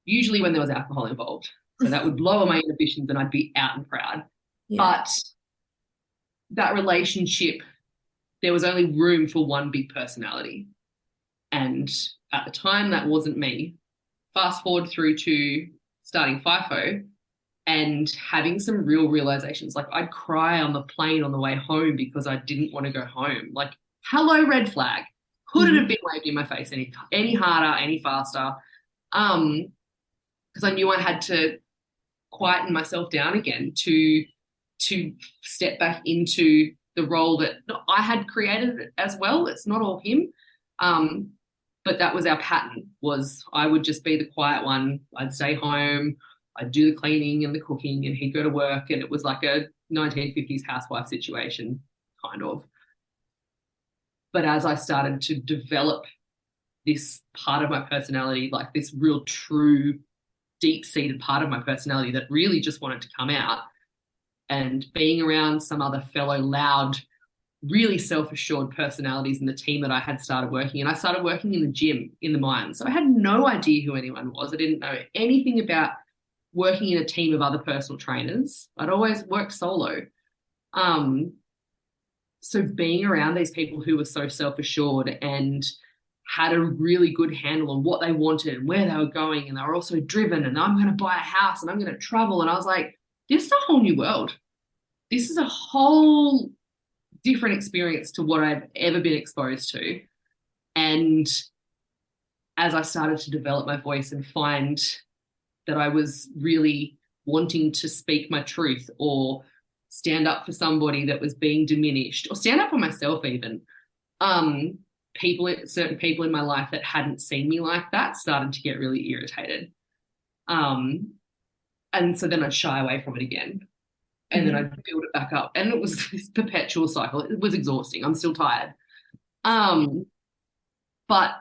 Usually when there was alcohol involved. So that would lower my inhibitions and I'd be out and proud. Yeah. But that relationship, there was only room for one big personality. And at the time, that wasn't me. Fast forward through to starting FIFO and having some real realizations. Like I'd cry on the plane on the way home because I didn't want to go home. Like, hello, red flag. Couldn't have been waved in my face any harder, any faster. Because I knew I had to quieten myself down again to step back into the role that I had created as well. It's not all him. But that was our pattern, was I would just be the quiet one. I'd stay home. I'd do the cleaning and the cooking and he'd go to work. And it was like a 1950s housewife situation, kind of. But as I started to develop this part of my personality, like this real true deep-seated part of my personality that really just wanted to come out, and being around some other fellow loud, really self-assured personalities in the team that I had started working in. I started working in the gym in the mines. So I had no idea who anyone was. I didn't know anything about working in a team of other personal trainers. I'd always worked solo. So being around these people who were so self-assured and had a really good handle on what they wanted and where they were going, and they were also driven, and I'm going to buy a house and I'm going to travel. And I was like, this is a whole new world. This is a whole different experience to what I've ever been exposed to. And as I started to develop my voice and find that I was really wanting to speak my truth or stand up for somebody that was being diminished, or stand up for myself even, certain people in my life that hadn't seen me like that started to get really irritated. And so then I'd shy away from it again. And then I'd build it back up. And it was this perpetual cycle. It was exhausting. I'm still tired. But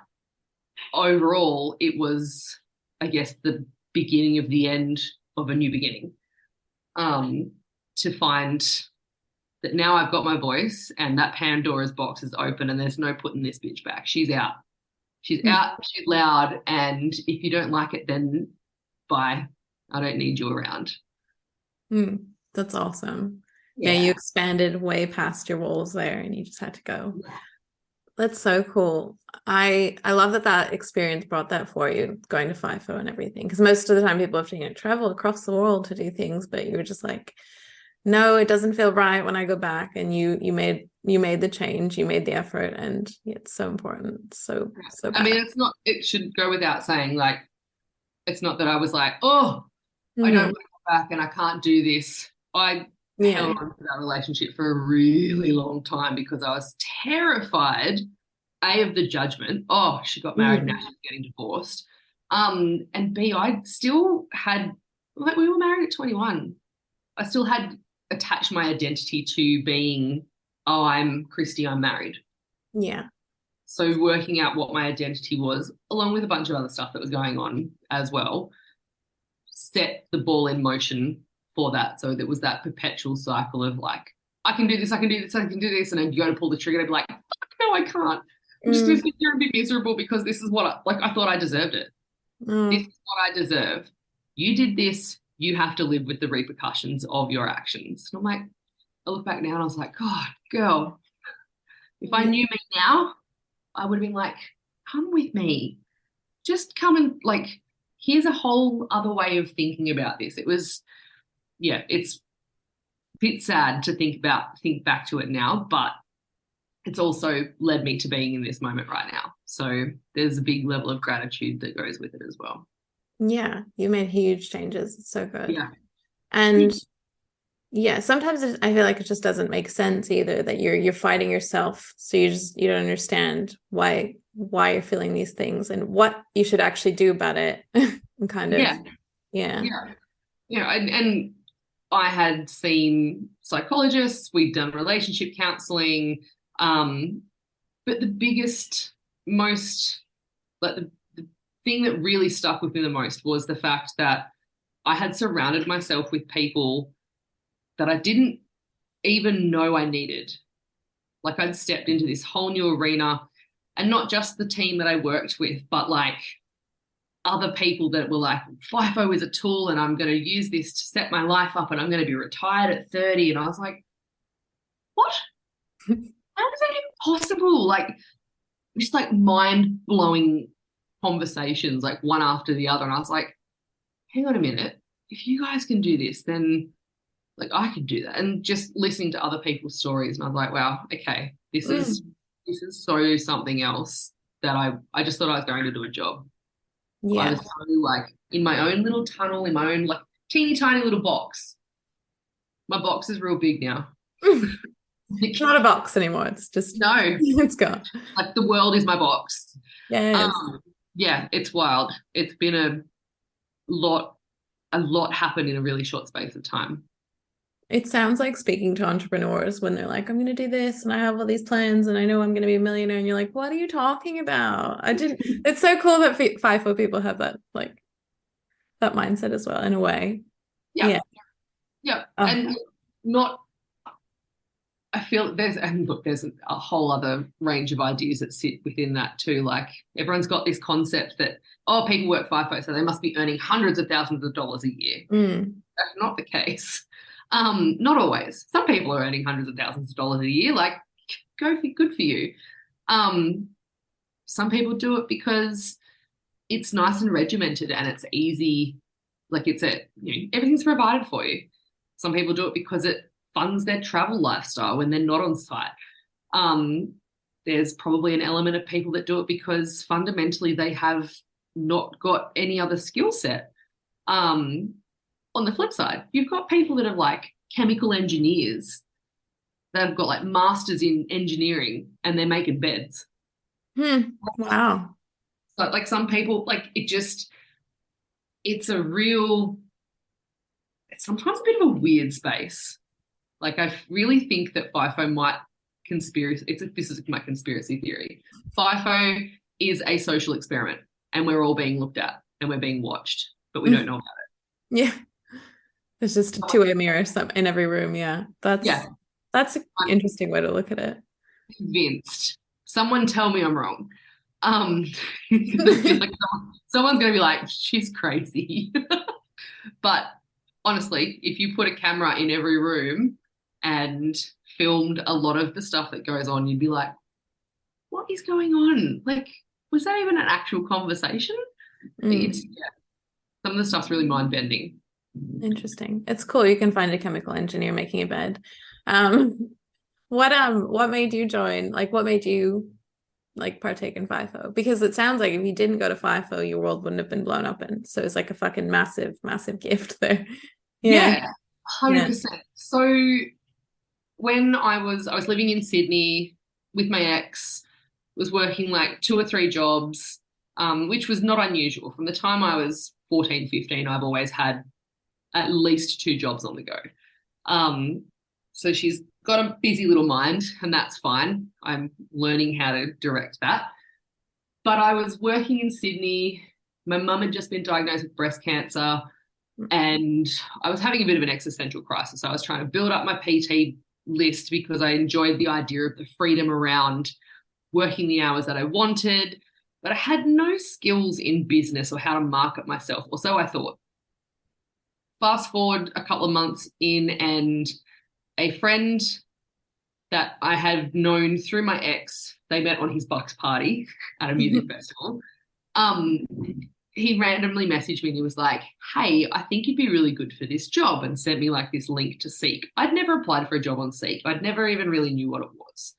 overall, it was, I guess, the beginning of the end of a new beginning. To find that now I've got my voice and that Pandora's box is open and there's no putting this bitch back. She's out. She's out. She's loud. And if you don't like it, then bye. I don't need you around. That's awesome. Yeah, you expanded way past your walls there and you just had to go. Yeah. That's so cool. I love that experience brought that for you, going to FIFO and everything. Because most of the time people have to travel across the world to do things, but you were just like, no, it doesn't feel right when I go back. And you made the change, you made the effort, and it's so important. So I mean, it should go without saying, like, it's not that I was like, oh, I don't want to go back and I can't do this. I held on to that relationship for a really long time because I was terrified, A, of the judgment. Oh, she got married, now she's getting divorced. And B, I still had, like, we were married at 21. I still had attached my identity to being, oh, I'm Kristy, I'm married. Yeah. So working out what my identity was, along with a bunch of other stuff that was going on as well, set the ball in motion for that. So there was that perpetual cycle of like, I can do this, I can do this, I can do this. And then you go to pull the trigger and be like, fuck, no, I can't. I'm just going to sit here and be miserable because this is what I thought I deserved it. This is what I deserve. You did this. You have to live with the repercussions of your actions. And I'm like, I look back now and I was like, God, girl, if I knew me now, I would have been like, come with me. Just come and, like, here's a whole other way of thinking about this. It was, it's a bit sad to think back to it now, but it's also led me to being in this moment right now. So there's a big level of gratitude that goes with it as well. Yeah, you made huge changes. It's so good. Yeah. And sometimes I feel like it just doesn't make sense either, that you're fighting yourself. So you don't understand why why you're feeling these things and what you should actually do about it. And kind of, yeah. And I had seen psychologists, we'd done relationship counseling, but the biggest, most, like the thing that really stuck with me the most was the fact that I had surrounded myself with people that I didn't even know I needed. Like I'd stepped into this whole new arena, and not just the team that I worked with, but like other people that were like, FIFO is a tool and I'm going to use this to set my life up and I'm going to be retired at 30. And I was like, what? How is that even possible? Like, just like mind-blowing conversations, like one after the other. And I was like, hang on a minute. If you guys can do this, then like I could do that. And just listening to other people's stories. And I was like, wow, okay, this is so something else that I just thought I was going to do a job. Yeah. I was so like in my own little tunnel, in my own like teeny tiny little box. My box is real big now. It's not a box anymore. It's just, no, it's gone. Like the world is my box. Yes. Yeah, it's wild. It's been a lot happened in a really short space of time. It sounds like speaking to entrepreneurs when they're like, I'm going to do this and I have all these plans and I know I'm going to be a millionaire. And you're like, what are you talking about? It's so cool that FIFO people have that, like that mindset as well in a way. Yeah. And I feel there's a whole other range of ideas that sit within that too. Like everyone's got this concept that, people work FIFO, so they must be earning hundreds of thousands of dollars a year. That's not the case. Not always. Some people are earning hundreds of thousands of dollars a year. Like, good for you. Some people do it because it's nice and regimented and it's easy. Like everything's provided for you. Some people do it because it funds their travel lifestyle when they're not on site. There's probably an element of people that do it because fundamentally they have not got any other skill set. On the flip side, you've got people that are like chemical engineers that have got like masters in engineering and they're making beds. Wow. So like some people, like it's sometimes a bit of a weird space. Like I really think that FIFO this is my conspiracy theory. FIFO is a social experiment and we're all being looked at and we're being watched, but we don't know about it. Yeah. There's just a two-way mirror in every room. Yeah. That's an interesting way to look at it. Convinced. Someone tell me I'm wrong. Like someone's going to be like, she's crazy. But honestly, if you put a camera in every room and filmed a lot of the stuff that goes on, you'd be like, what is going on? Like, was that even an actual conversation? Some of the stuff's really mind-bending. Interesting. It's cool. You can find a chemical engineer making a bed. What made you join? Like, what made you like partake in FIFO? Because it sounds like if you didn't go to FIFO, your world wouldn't have been blown up. And so it's like a fucking massive, massive gift there. Yeah, 100%. So when I was living in Sydney with my ex, was working like 2 or 3 jobs, which was not unusual. From the time I was 14, 15, I've always had at least 2 jobs on the go. So she's got a busy little mind and that's fine. I'm learning how to direct that. But I was working in Sydney. My mum had just been diagnosed with breast cancer and I was having a bit of an existential crisis. I was trying to build up my PT list because I enjoyed the idea of the freedom around working the hours that I wanted, but I had no skills in business or how to market myself, or so I thought. Fast forward a couple of months in and a friend that I had known through my ex, they met on his box party at a music festival. He randomly messaged me and he was like, hey, I think you'd be really good for this job, and sent me like this link to Seek. I'd never applied for a job on Seek. I'd never even really knew what it was.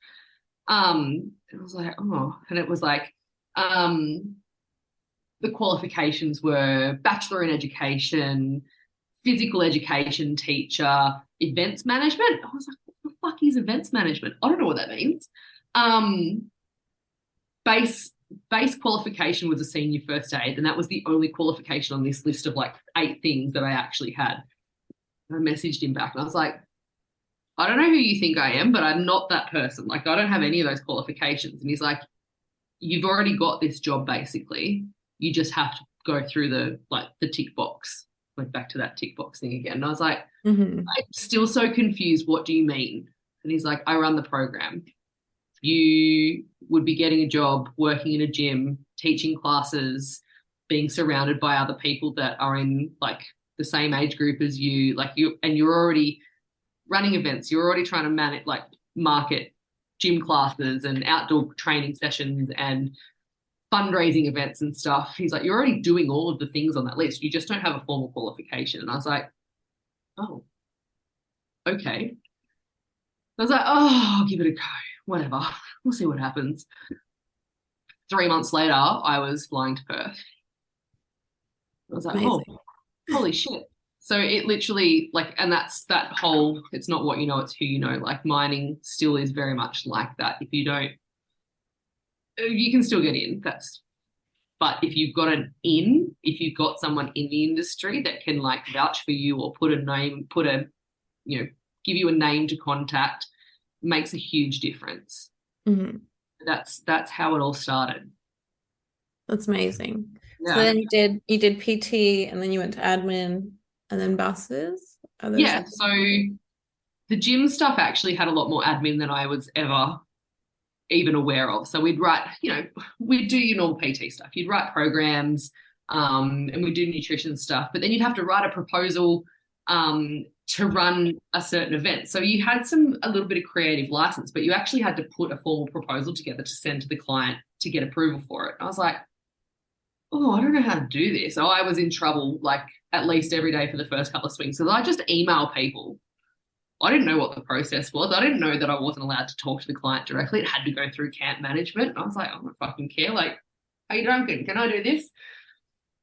And I was like, oh, and it was like, the qualifications were Bachelor in Education, Physical Education teacher, events management. I was like, what the fuck is events management? I don't know what that means. Base base qualification was a senior first aid, and that was the only qualification on this list of like 8 things that I actually had. And I messaged him back and I was like, I don't know who you think I am, but I'm not that person. Like, I don't have any of those qualifications. And he's like, you've already got this job, basically. You just have to go through the tick box. Went back to that tick box thing again. And I was like, I'm still so confused. What do you mean? And he's like, I run the program. You would be getting a job, working in a gym, teaching classes, being surrounded by other people that are in like the same age group as you, and you're already running events. You're already trying to manage, like, market gym classes and outdoor training sessions and fundraising events and stuff. He's like, you're already doing all of the things on that list. You just don't have a formal qualification. And I was like, oh, okay. I was like, oh, I'll give it a go. Whatever. We'll see what happens. 3 months later, I was flying to Perth. I was like, amazing. Oh, holy shit. So it literally, like, and that's that whole, it's not what you know, it's who you know. Like, mining still is very much like that. If you don't, you can still get in. But if you've got if you've got someone in the industry that can like vouch for you or give you a name to contact, makes a huge difference. That's how it all started. That's amazing. Yeah. So then you did PT, and then you went to admin, and then buses? Yeah, so the gym stuff actually had a lot more admin than I was ever even aware of. So we'd write, we'd do your normal PT stuff. You'd write programs, and we'd do nutrition stuff, but then you'd have to write a proposal to run a certain event. So you had a little bit of creative license, but you actually had to put a formal proposal together to send to the client to get approval for it. I was like, oh, I don't know how to do this. So I was in trouble like at least every day for the first couple of swings. So I just email people. I didn't know what the process was. I didn't know that I wasn't allowed to talk to the client directly. It had to go through camp management. And I was like, I don't fucking care. Like, are you drunk? Can I do this?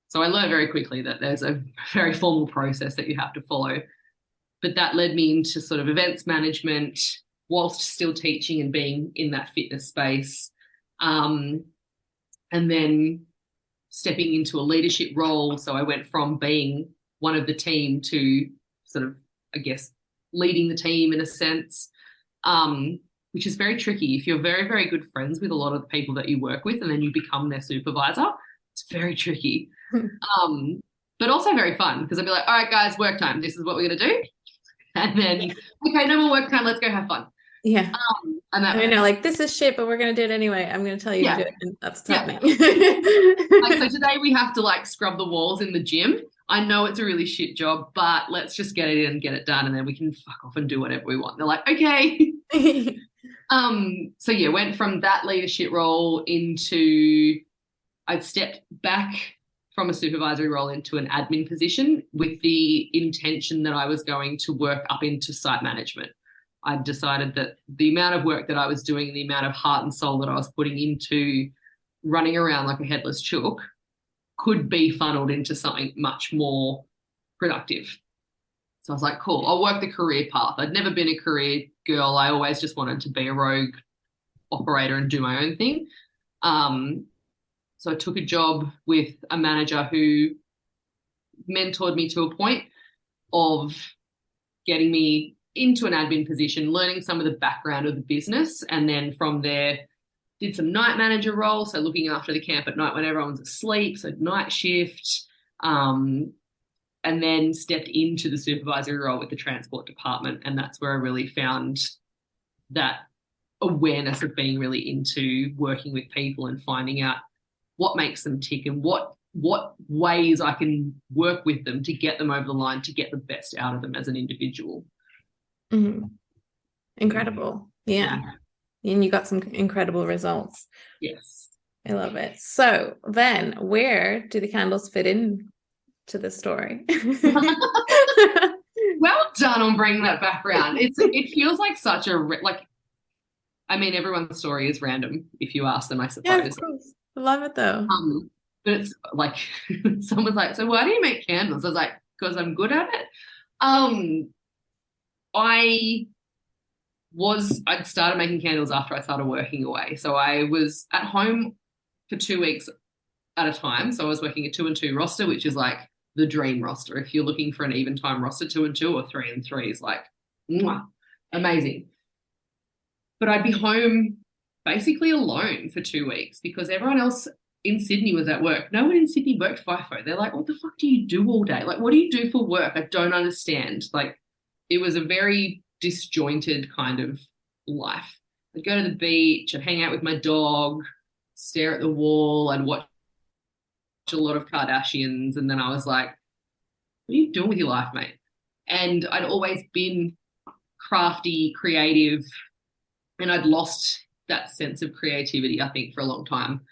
So I learned very quickly that there's a very formal process that you have to follow. But that led me into sort of events management whilst still teaching and being in that fitness space. And then stepping into a leadership role. So I went from being one of the team to sort of, I guess, leading the team in a sense, which is very tricky. If you're very, very good friends with a lot of the people that you work with and then you become their supervisor, it's very tricky. But also very fun, because I'd be like, all right, guys, work time. This is what we're going to do. And then, okay, no more work time. Let's go have fun. Yeah. Like, this is shit, but we're going to do it anyway. I'm going to tell you to do it. And that's what's happening. Like, so today we have to like scrub the walls in the gym. I know it's a really shit job, but let's just get it in and get it done. And then we can fuck off and do whatever we want. They're like, okay. So yeah, went from that leadership role I'd stepped back from a supervisory role into an admin position with the intention that I was going to work up into site management. I decided that the amount of work that I was doing, the amount of heart and soul that I was putting into running around like a headless chook could be funneled into something much more productive. So I was like, cool, I'll work the career path. I'd never been a career girl. I always just wanted to be a rogue operator and do my own thing. So I took a job with a manager who mentored me to a point of getting me into an admin position, learning some of the background of the business, and then from there did some night manager role, so looking after the camp at night when everyone's asleep, so night shift, and then stepped into the supervisory role with the transport department, and that's where I really found that awareness of being really into working with people and finding out what makes them tick and what ways I can work with them to get them over the line, to get the best out of them as an individual. Incredible. Yeah. And you got some incredible results. Yes. I love it. So then where do the candles fit in to the story? Well done on bringing that back around. It feels like such everyone's story is random if you ask them, I suppose. Yeah, of course. I love it though. But it's like someone's like, so why do you make candles? I was like, because I'm good at it. I'd started making candles after I started working away. So I was at home for 2 weeks at a time. So I was working a 2 and 2 roster, which is like the dream roster. If you're looking for an even time roster, 2 and 2 or 3 and 3 is like, mwah, amazing. But I'd be home basically alone for 2 weeks because everyone else in Sydney was at work. No one in Sydney worked FIFO. They're like, what the fuck do you do all day? Like, what do you do for work? I don't understand. Like, it was a very disjointed kind of life. I'd go to the beach, I'd hang out with my dog, stare at the wall, I'd watch a lot of Kardashians, and then I was like, what are you doing with your life, mate? And I'd always been crafty, creative, and I'd lost that sense of creativity, I think, for a long time,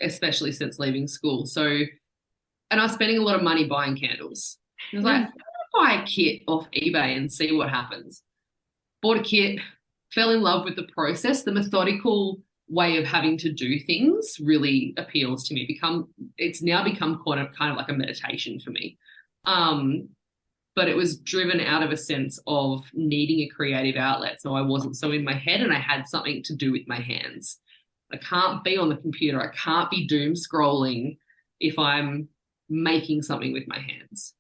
especially since leaving school. So, and I was spending a lot of money buying candles. I was like, I'm gonna buy a kit off eBay and see what happens. Bought a kit, fell in love with the process. The methodical way of having to do things really appeals to me. It's now become kind of like a meditation for me. But it was driven out of a sense of needing a creative outlet. So I wasn't so in my head and I had something to do with my hands. I can't be on the computer. I can't be doom scrolling if I'm making something with my hands.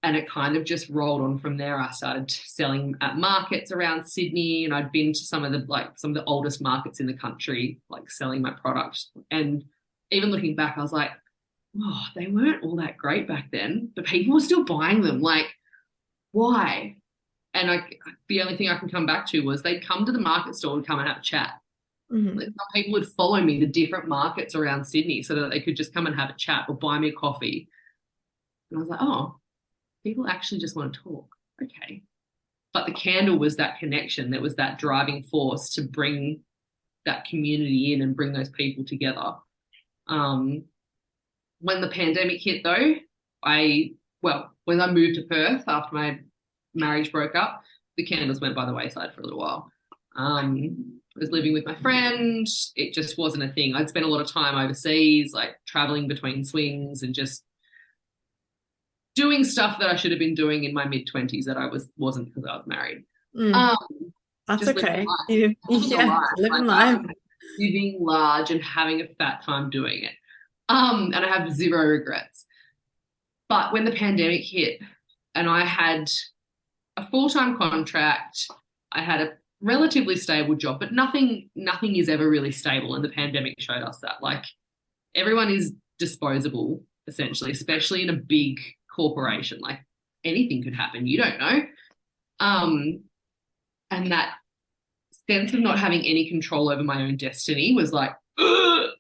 And it kind of just rolled on from there. I started selling at markets around Sydney, and I'd been to some of the oldest markets in the country, like selling my products. And even looking back, I was like, oh, they weren't all that great back then, but people were still buying them. Like, why? And the only thing I can come back to was they'd come to the market store and come and have a chat. Mm-hmm. Like, some people would follow me to different markets around Sydney so that they could just come and have a chat or buy me a coffee. And I was like, oh, people actually just want to talk. Okay. But the candle was that connection. That was that driving force to bring that community in and bring those people together. When the pandemic hit, though, when I moved to Perth after my marriage broke up, the candles went by the wayside for a little while. I was living with my friend. It just wasn't a thing. I'd spent a lot of time overseas, like traveling between swings and just doing stuff that I should have been doing in my mid-20s that I wasn't because I was married. That's okay. Living life. Living large and having a fat time doing it. And I have zero regrets. But when the pandemic hit and I had a full-time contract, I had a relatively stable job, but nothing is ever really stable. And the pandemic showed us that. Like, everyone is disposable, essentially, especially in a big corporation. Like, anything could happen. You don't know. And that sense of not having any control over my own destiny was like,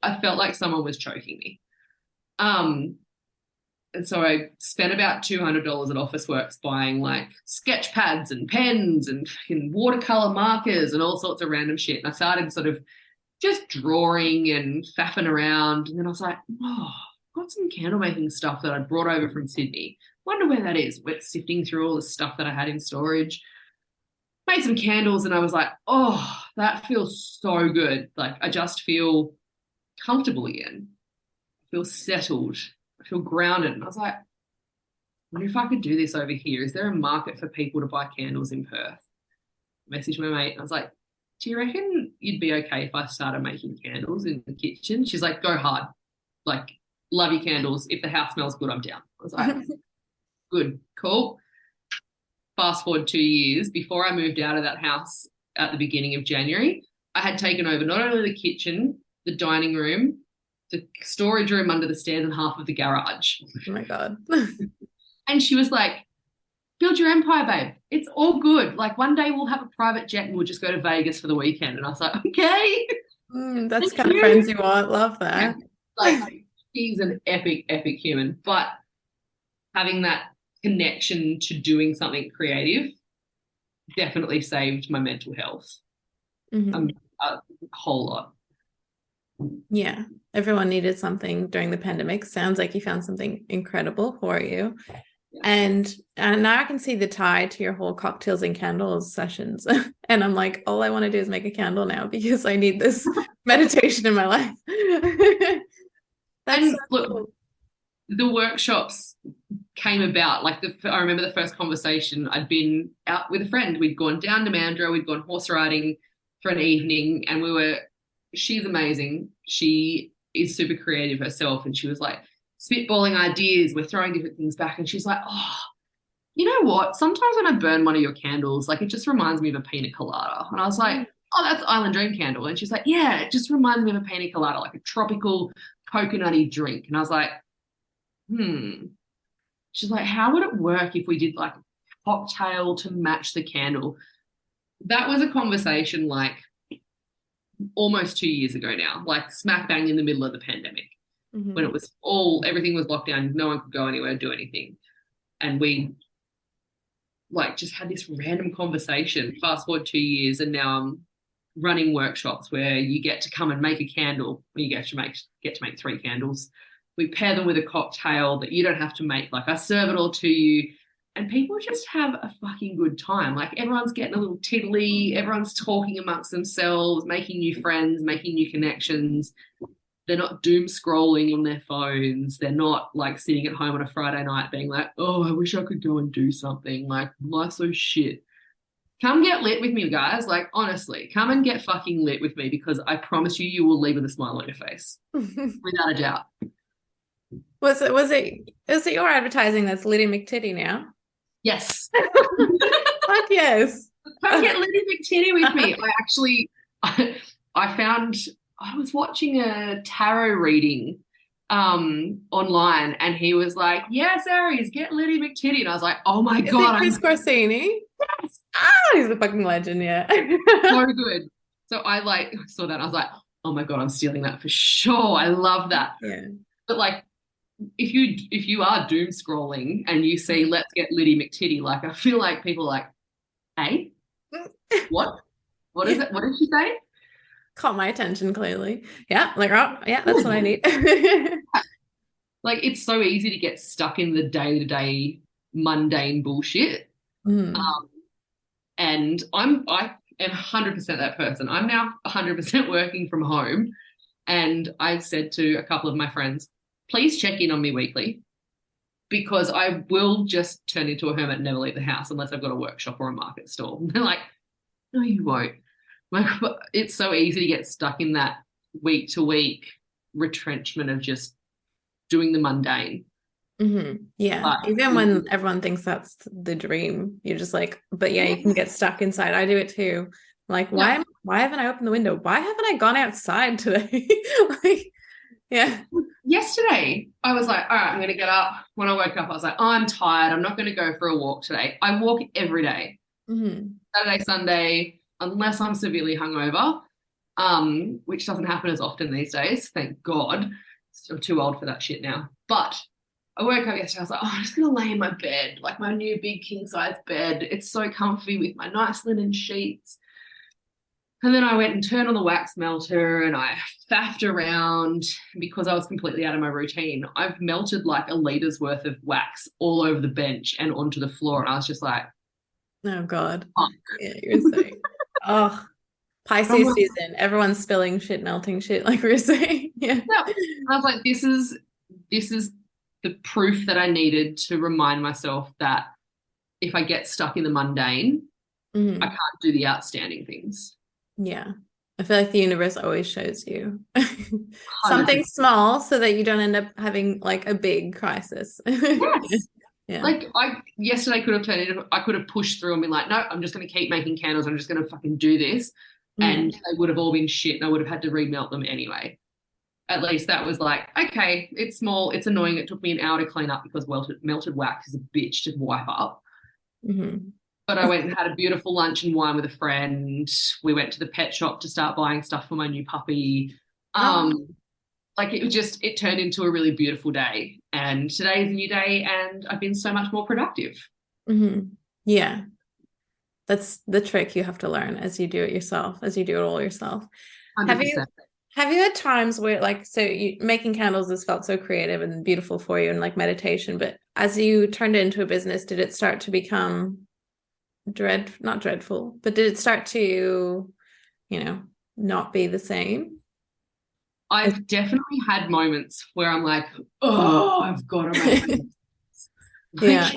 I felt like someone was choking me. And so I spent about $200 at Officeworks buying like sketch pads and pens and watercolor markers and all sorts of random shit. And I started sort of just drawing and faffing around. And then I was like, oh, I've got some candle making stuff that I brought over from Sydney. Wonder where that is. Went sifting through all the stuff that I had in storage. Made some candles and I was like, oh, that feels so good. Like, I just feel comfortable again. I feel settled. I feel grounded. And I was like, I wonder if I could do this over here. Is there a market for people to buy candles in Perth? Messaged my mate and I was like, do you reckon you'd be okay if I started making candles in the kitchen? She's like, go hard. Like, love your candles. If the house smells good, I'm down. I was like, good, cool. Fast forward 2 years, before I moved out of that house at the beginning of January, I had taken over not only the kitchen, the dining room, the storage room under the stairs, and half of the garage. Oh my God. And she was like, build your empire, babe. It's all good. Like, one day we'll have a private jet and we'll just go to Vegas for the weekend. And I was like, okay. That's the kind of friends you want. Love that. Like, she's an epic, epic human. But having that connection to doing something creative definitely saved my mental health. A whole lot. Yeah, everyone needed something during the pandemic. Sounds like you found something incredible for you. Yeah. And now I can see the tie to your whole cocktails and candles sessions. And I'm like, all I want to do is make a candle now because I need this meditation in my life. And look, cool. The workshops came about. Like, I remember the first conversation, I'd been out with a friend. We'd gone down to Mandurah, we'd gone horse riding for an evening, and we were she's amazing. She is super creative herself, and she was like spitballing ideas. We're throwing different things back, and she's like, oh, you know what? Sometimes when I burn one of your candles, like it just reminds me of a pina colada. And I was like, oh, that's Island Dream candle. And she's like, yeah, it just reminds me of a pina colada, like a tropical coconutty drink. And I was like, She's like, how would it work if we did like a cocktail to match the candle? That was a conversation like almost 2 years ago now, like smack bang in the middle of the pandemic, when it was everything was locked down, no one could go anywhere, do anything. And we like just had this random conversation. Fast forward 2 years, and now I'm running workshops where you get to come and make a candle. You get to make 3 candles. We pair them with a cocktail that you don't have to make. Like I serve it all to you, and people just have a fucking good time. Like everyone's getting a little tiddly. Everyone's talking amongst themselves, making new friends, making new connections. They're not doom scrolling on their phones. They're not like sitting at home on a Friday night being like, oh, I wish I could go and do something. Like life's so shit. Come get lit with me, guys. Like, honestly, come and get fucking lit with me, because I promise you, you will leave with a smile on your face. Without a doubt. Was it your advertising that's Liddy McTitty now? Yes. Fuck yes. Come get Liddy McTitty with me. I was watching a tarot reading online, and he was like, yes, Aries, get Liddy McTitty. And I was like, oh my God. Chris Corsini? Yes. He's a fucking legend, yeah. So good. So I saw that and I was like, oh my God, I'm stealing that for sure. I love that. Yeah. But like, if you are doom scrolling and you see let's get Liddy McTitty, like I feel like people are like, hey, what is it? What did she say? Caught my attention clearly. Yeah, like, oh yeah, that's what I need. Like it's so easy to get stuck in the day-to-day mundane bullshit. And I am 100% that person. I'm now 100% working from home, and I said to a couple of my friends, please check in on me weekly, because I will just turn into a hermit and never leave the house unless I've got a workshop or a market stall. And they're like, no, you won't. Like, it's so easy to get stuck in that week to week retrenchment of just doing the mundane. Yeah. But even when everyone thinks that's the dream, you're just like, but yeah, you can get stuck inside. I do it too. Like, why haven't I opened the window? Why haven't I gone outside today? Like, yeah. Yesterday, I was like, all right, I'm going to get up. When I woke up, I was like, oh, I'm tired. I'm not going to go for a walk today. I walk every day. Saturday, Sunday, unless I'm severely hungover, which doesn't happen as often these days, thank God. I'm too old for that shit now. But I woke up yesterday, I was like, oh, I'm just going to lay in my bed, like my new big king-size bed. It's so comfy with my nice linen sheets. And then I went and turned on the wax melter, and I faffed around because I was completely out of my routine. I've melted like a litre worth of wax all over the bench and onto the floor. And I was just like, oh God. Yeah, you're saying. Oh, Pisces season. Everyone's spilling shit, melting shit, like we were saying. Yeah. I was like, this is the proof that I needed to remind myself that if I get stuck in the mundane, I can't do the outstanding things. Yeah. I feel like the universe always shows you something small so that you don't end up having like a big crisis. Yes. Yeah. Like yesterday could have turned into, I could have pushed through and been like, no, I'm just going to keep making candles. I'm just going to fucking do this. And they would have all been shit, and I would have had to remelt them anyway. At least that was like, okay, it's small, it's annoying. It took me an hour to clean up because melted wax is a bitch to wipe up. But I went and had a beautiful lunch and wine with a friend. We went to the pet shop to start buying stuff for my new puppy. Like it turned into a really beautiful day. And today is a new day, and I've been so much more productive. Yeah. That's the trick you have to learn as you do it yourself, as you do it all yourself. 100%. Have you had times where like, so making candles has felt so creative and beautiful for you and like meditation, but as you turned it into a business, did it start to become not dreadful, but did it start to, not be the same? I've definitely had moments where I'm like, oh, I've got to make it. Yeah.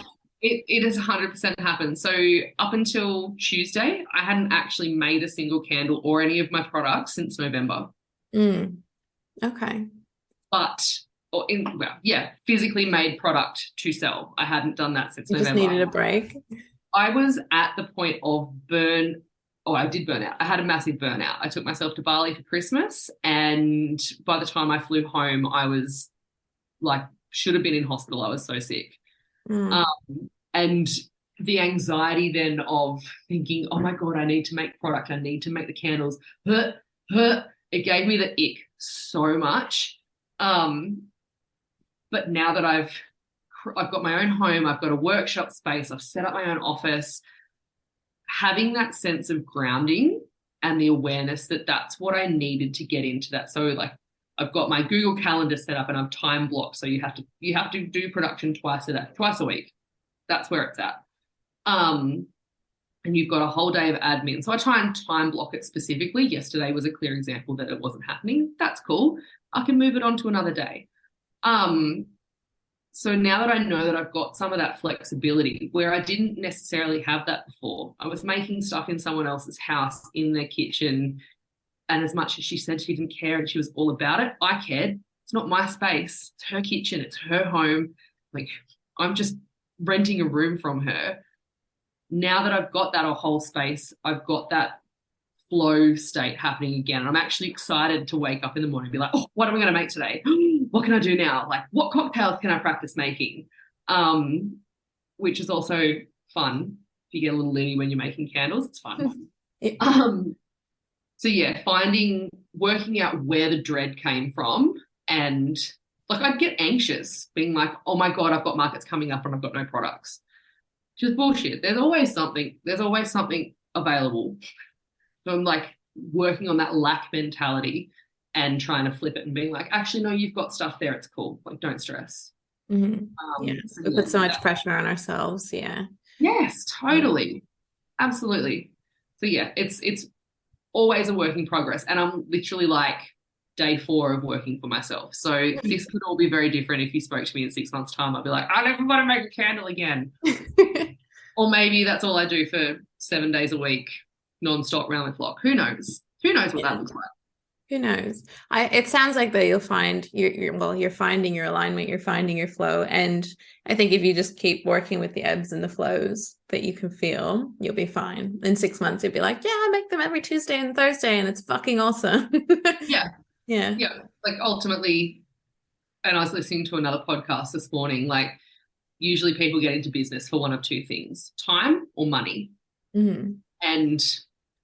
It has 100% happened. So up until Tuesday, I hadn't actually made a single candle or any of my products since November. Mm. Okay. but physically made product to sell. I hadn't done that since You just November. needed a break. I was at the point of I did burn out. I had a massive burnout. I took myself to Bali for Christmas, and by the time I flew home, I was like, should have been in hospital. I was so sick. And the anxiety then of thinking, oh my God, I need to make product. I need to make the candles. It gave me the ick so much. But now that I've got my own home, I've got a workshop space, I've set up my own office, having that sense of grounding and the awareness that that's what I needed to get into that. So like I've got my Google Calendar set up and I've time blocked. So you have to do production twice a week. That's where it's at. And you've got a whole day of admin. So I try and time block it specifically. Yesterday was a clear example that it wasn't happening. That's cool. I can move it on to another day. So now that I know that I've got some of that flexibility where I didn't necessarily have that before, I was making stuff in someone else's house in their kitchen. And as much as she said she didn't care and she was all about it, I cared. It's not my space. It's her kitchen. It's her home. Like I'm just renting a room from her. Now that I've got that whole space, I've got that flow state happening again. And I'm actually excited to wake up in the morning and be like, oh, what am I going to make today? What can I do now? Like, what cocktails can I practice making? Which is also fun. If you get a little loony when you're making candles, it's fun. So yeah, working out where the dread came from. And like I'd get anxious being like, oh my God, I've got markets coming up and I've got no products. Which is bullshit. There's always something available. So I'm like working on that lack mentality and trying to flip it and being like, actually, no, you've got stuff there. It's cool. Like, don't stress. We put so much pressure on ourselves. Yeah. Yes, totally. Absolutely. So yeah, it's always a work in progress. And I'm literally like day 4 of working for myself. So this could all be very different if you spoke to me in 6 months' time. I'd be like, I never want to make a candle again. Or maybe that's all I do for 7 days a week, non-stop round the clock. Who knows? Who knows what that looks like? Who knows? It sounds like that you'll find you're finding your alignment, you're finding your flow. And I think if you just keep working with the ebbs and the flows that you can feel, you'll be fine. In 6 months, you'll be like, yeah, I make them every Tuesday and Thursday and it's fucking awesome. Yeah. Like ultimately, and I was listening to another podcast this morning, like usually people get into business for one of two things, time or money. And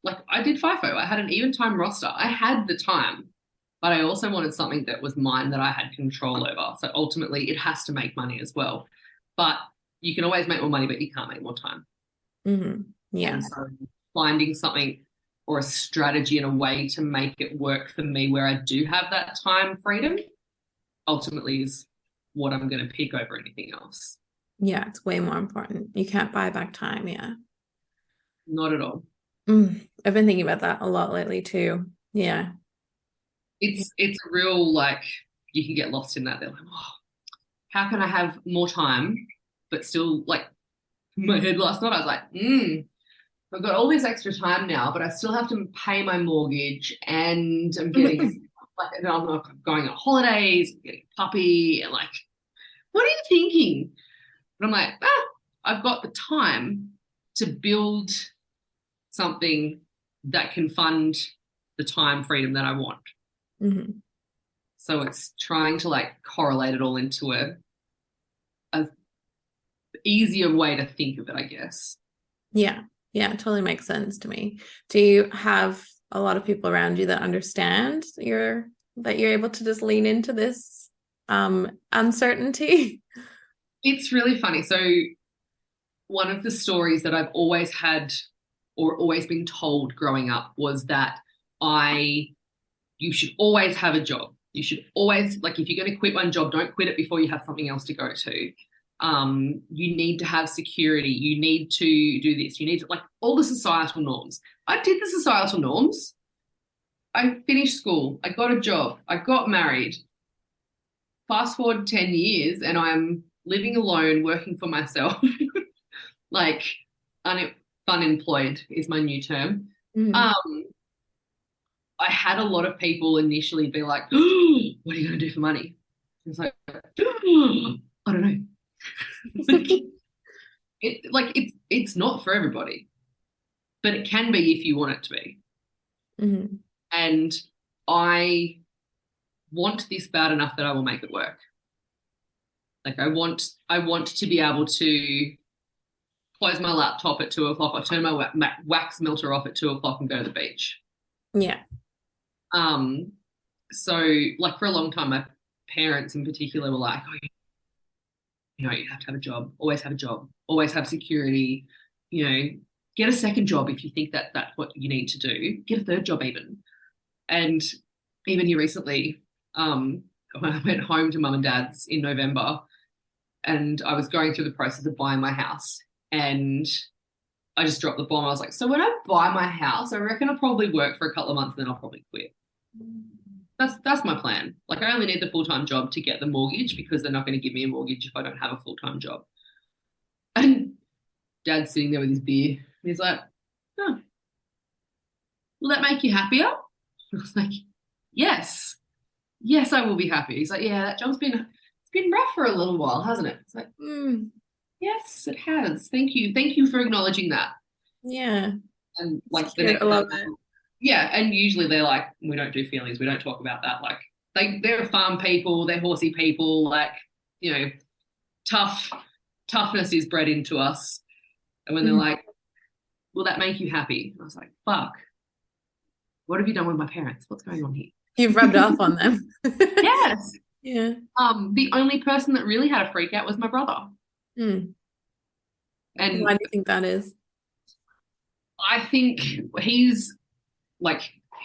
like I did FIFO. I had an even time roster. I had the time, but I also wanted something that was mine that I had control over. So ultimately it has to make money as well. But you can always make more money, but you can't make more time. Yeah. And so finding something or a strategy and a way to make it work for me where I do have that time freedom ultimately is what I'm going to pick over anything else. Yeah, it's way more important. You can't buy back time. Yeah. Not at all. I've been thinking about that a lot lately too. Yeah. It's a real, like, you can get lost in that. They're like, oh, how can I have more time but still, like, in my head last night I was like, I've got all this extra time now, but I still have to pay my mortgage and I'm getting like, I'm not going on holidays, I'm getting a puppy, and like, what are you thinking? But I'm like, I've got the time to build something that can fund the time freedom that I want. So it's trying to like correlate it all into a easier way to think of it, I guess. Yeah, it totally makes sense to me. Do you have a lot of people around you that understand that you're able to just lean into this uncertainty? It's really funny. So one of the stories that I've always had or always been told growing up was that you should always have a job. You should always, like, if you're going to quit one job, don't quit it before you have something else to go to. You need to have security. You need to do this. You need to, like, all the societal norms. I did the societal norms. I finished school. I got a job. I got married. Fast forward 10 years and I'm living alone, working for myself. Like, unemployed is my new term. I had a lot of people initially be like, oh, what are you going to do for money? It's like, oh, I don't know. It's not for everybody, but it can be if you want it to be. Mm-hmm. And I want this bad enough that I will make it work. Like I want to be able to close my laptop at 2:00 or turn my wax melter off at 2:00 and go to the beach. Yeah. So like for a long time, my parents in particular were like, oh, you know, you have to have a job, always have security, you know, get a second job if you think that that's what you need to do, get a third job even. And even here recently, when I went home to mum and dad's in November and I was going through the process of buying my house and I just dropped the bomb. I was like, so when I buy my house, I reckon I'll probably work for a couple of months and then I'll probably quit. That's my plan. Like I only need the full-time job to get the mortgage because they're not going to give me a mortgage if I don't have a full-time job. And Dad's sitting there with his beer. And he's like, oh, will that make you happier? I was like, yes, I will be happy. He's like, yeah, that job's been rough for a little while, hasn't it? It's like, yes, it has. Thank you for acknowledging that. Yeah. And like the next time, yeah, and usually they're like, we don't do feelings, we don't talk about that. Like they're farm people, they're horsey people, like, you know, toughness is bred into us. And when they're like, will that make you happy? I was like, fuck, what have you done with my parents? What's going on here? You've rubbed off on them. Yes. Yeah. The only person that really had a freak out was my brother. And why do you think that is? I think he's like,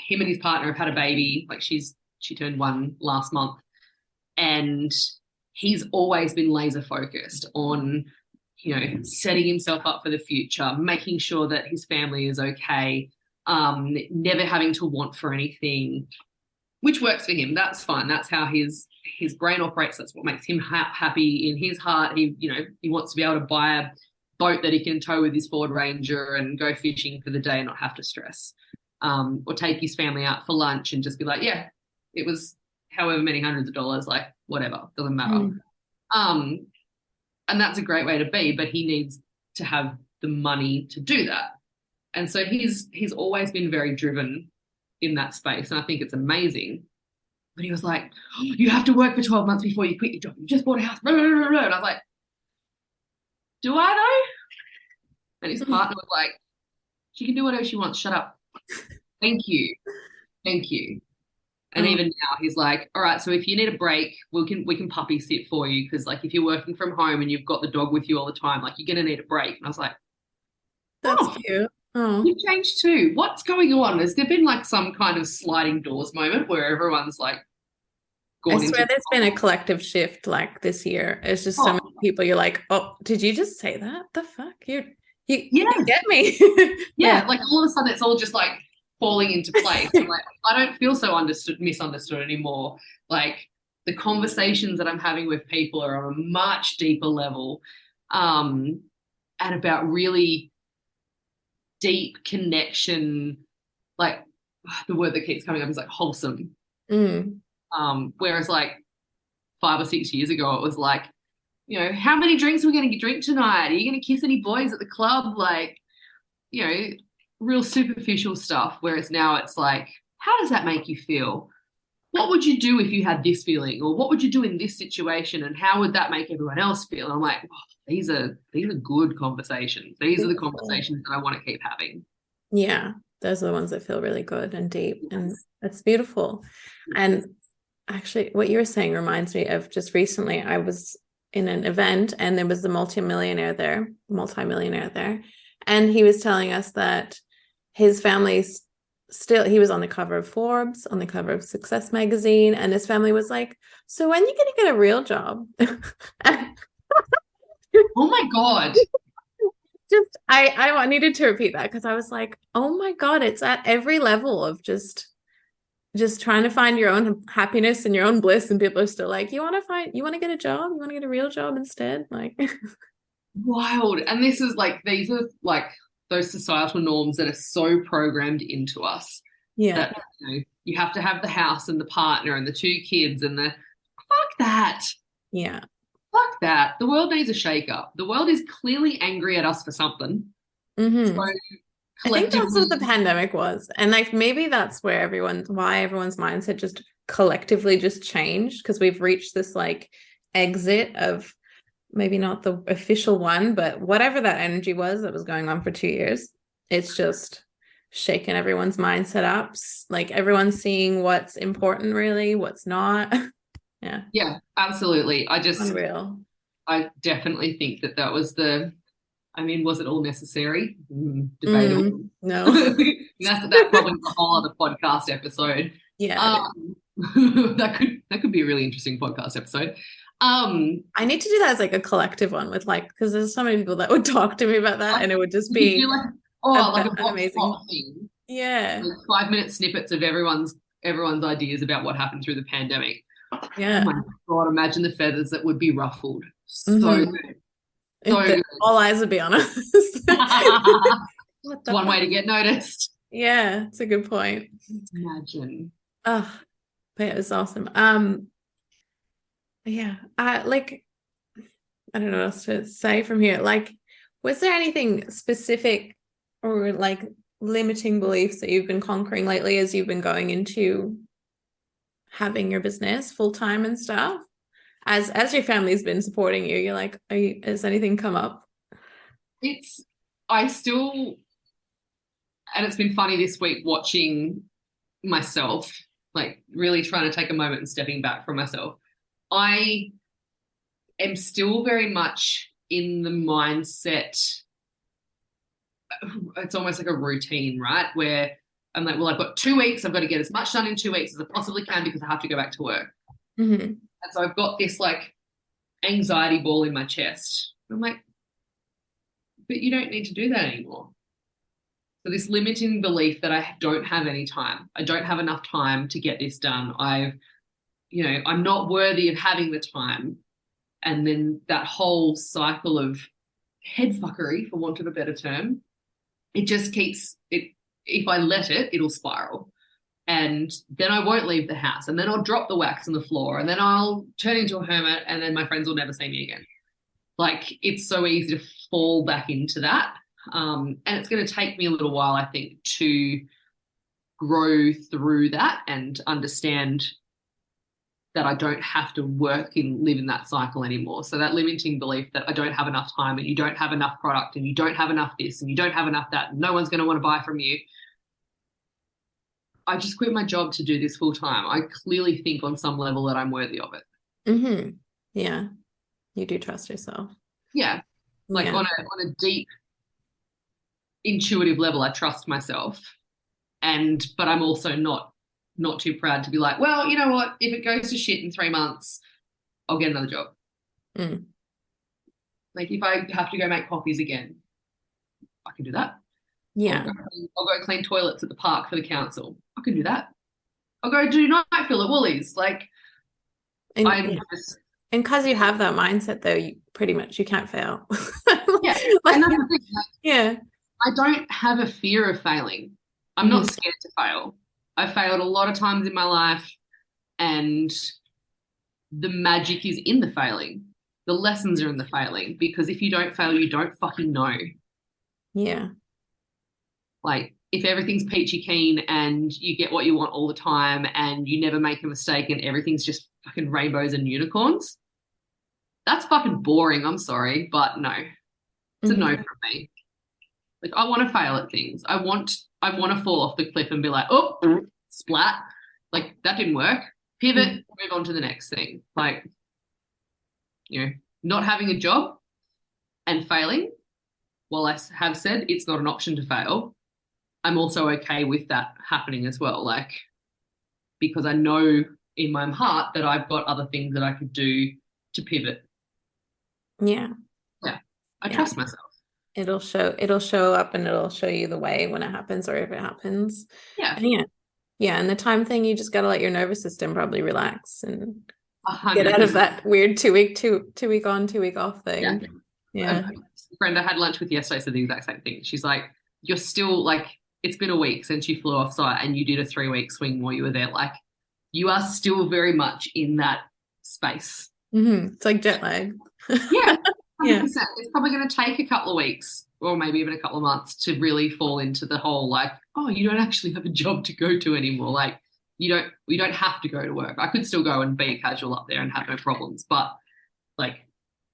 him and his partner have had a baby. Like she turned 1 last month, and he's always been laser focused on, you know, setting himself up for the future, making sure that his family is okay, never having to want for anything, which works for him. That's fine. That's how his brain operates. That's what makes him happy in his heart. He wants to be able to buy a boat that he can tow with his Ford Ranger and go fishing for the day and not have to stress, or take his family out for lunch and just be like, yeah, it was however many hundreds of dollars, like whatever, doesn't matter. And that's a great way to be, but he needs to have the money to do that. And so he's always been very driven in that space, and I think it's amazing. But he was like, oh, you have to work for 12 months before you quit your job. You just bought a house. Blah, blah, blah, blah. And I was like, do I though? And his partner was like, she can do whatever she wants. Shut up. Thank you. And even now he's like, all right, so if you need a break, we can puppy sit for you, because like if you're working from home and you've got the dog with you all the time, like you're gonna need a break. And I was like, that's cute. You've changed too. What's going on? Has there been like some kind of sliding doors moment where everyone's like gone I swear there's been a collective shift like this year. It's just so many people, you're like, oh, did you just say that? The fuck? You get me. Yeah, like all of a sudden it's all just like falling into place. I'm like, I don't feel so misunderstood anymore. Like the conversations that I'm having with people are on a much deeper level, and about really deep connection. Like the word that keeps coming up is like wholesome. Whereas like 5 or 6 years ago, it was like, you know, how many drinks are we going to drink tonight? Are you going to kiss any boys at the club? Like, you know, real superficial stuff. Whereas now it's like, how does that make you feel? What would you do if you had this feeling? Or what would you do in this situation? And how would that make everyone else feel? And I'm like, oh, these are good conversations. These are the conversations that I want to keep having. Yeah, those are the ones that feel really good and deep. And that's beautiful. And actually, what you were saying reminds me of just recently, I was in an event and there was a multimillionaire there. And he was telling us that his family's he was on the cover of Forbes, on the cover of Success magazine, and his family was like, so when are you going to get a real job? Oh my God. Just, I needed to repeat that because I was like, oh my God, it's at every level of just trying to find your own happiness and your own bliss, and people are still like, you want to get a job? You want to get a real job instead? Like, wild. And these are like those societal norms that are so programmed into us. Yeah. that, you have to have the house and the partner and the 2 kids and the fuck that. Yeah. Fuck that. The world needs a shake up. The world is clearly angry at us for something. Mm-hmm. So I think that's what the pandemic was. And like maybe that's why everyone's mindset just collectively just changed, because we've reached this like exit of, maybe not the official one, but whatever that energy was that was going on for 2 years. It's just shaken everyone's mindset up. Like everyone's seeing what's important really, what's not. Yeah. Yeah, absolutely. Unreal. I definitely think that was was it all necessary? Debatable. No. That's probably a whole other podcast episode. Yeah. That could be a really interesting podcast episode. I need to do that as like a collective one with like, because there's so many people that would talk to me about that, and it would just be an amazing thing. Yeah. Like 5-minute snippets of everyone's ideas about what happened through the pandemic. Yeah. Oh my God, imagine the feathers that would be ruffled. So good. So good. All eyes would be on us. It's one way to get noticed. Yeah, it's a good point. Imagine. Oh, but it was awesome. Yeah, like, I don't know what else to say from here. Like, was there anything specific or like limiting beliefs that you've been conquering lately as you've been going into having your business full time and stuff? As your family's been supporting you, you're like, has anything come up? And it's been funny this week watching myself, like really trying to take a moment and stepping back from myself. I am still very much in the mindset, it's almost like a routine, right? Where I'm like, well, I've got 2 weeks. I've got to get as much done in 2 weeks as I possibly can because I have to go back to work. Mm-hmm. And so I've got this like anxiety ball in my chest. I'm like, but you don't need to do that anymore. So this limiting belief that I don't have any time. I don't have enough time to get this done. I'm not worthy of having the time. And then that whole cycle of head fuckery, for want of a better term, it just keeps it. If I let it, it'll spiral. And then I won't leave the house. And then I'll drop the wax on the floor. And then I'll turn into a hermit. And then my friends will never see me again. Like, it's so easy to fall back into that. And it's going to take me a little while, I think, to grow through that and understand that I don't have to work and live in that cycle anymore. So that limiting belief that I don't have enough time and you don't have enough product and you don't have enough this and you don't have enough that, and no one's going to want to buy from you. I just quit my job to do this full time. I clearly think on some level that I'm worthy of it. Mm-hmm. Yeah. You do trust yourself. Yeah. Like on a deep intuitive level, I trust myself. But I'm also not too proud to be like, well, you know what? If it goes to shit in 3 months, I'll get another job. Mm. Like if I have to go make coffees again, I can do that. Yeah. I'll go clean toilets at the park for the council. I can do that. I'll go do night fill at Woolies. Like, and because you have that mindset, though, you can't fail. Yeah. Like, and that's the thing. Like, yeah. I don't have a fear of failing. I'm not scared to fail. I've failed a lot of times in my life, and the magic is in the failing. The lessons are in the failing, because if you don't fail, you don't fucking know. Yeah. Like, if everything's peachy keen and you get what you want all the time and you never make a mistake and everything's just fucking rainbows and unicorns, that's fucking boring. I'm sorry, but no. It's a no from me. Like, I want to fail at things. I want to fall off the cliff and be like, oh, splat. Like, that didn't work. Pivot, move on to the next thing. Like, not having a job and failing, while I have said it's not an option to fail, I'm also okay with that happening as well. Like, because I know in my heart that I've got other things that I could do to pivot. Yeah. Yeah. I trust myself. It'll show up and it'll show you the way when it happens, or if it happens. Yeah. Yeah. And the time thing, you just got to let your nervous system probably relax and 100%. get out of that weird 2 week on, 2 week off thing. Yeah. A friend I had lunch with yesterday said the exact same thing. She's like, you're still like, it's been a week since you flew off site and you did a 3-week swing while you were there. Like, you are still very much in that space. It's like jet lag. Yeah, 100%. Yeah. It's probably going to take a couple of weeks or maybe even a couple of months to really fall into the whole, like, oh, you don't actually have a job to go to anymore. Like, we don't have to go to work. I could still go and be a casual up there and have no problems, but like,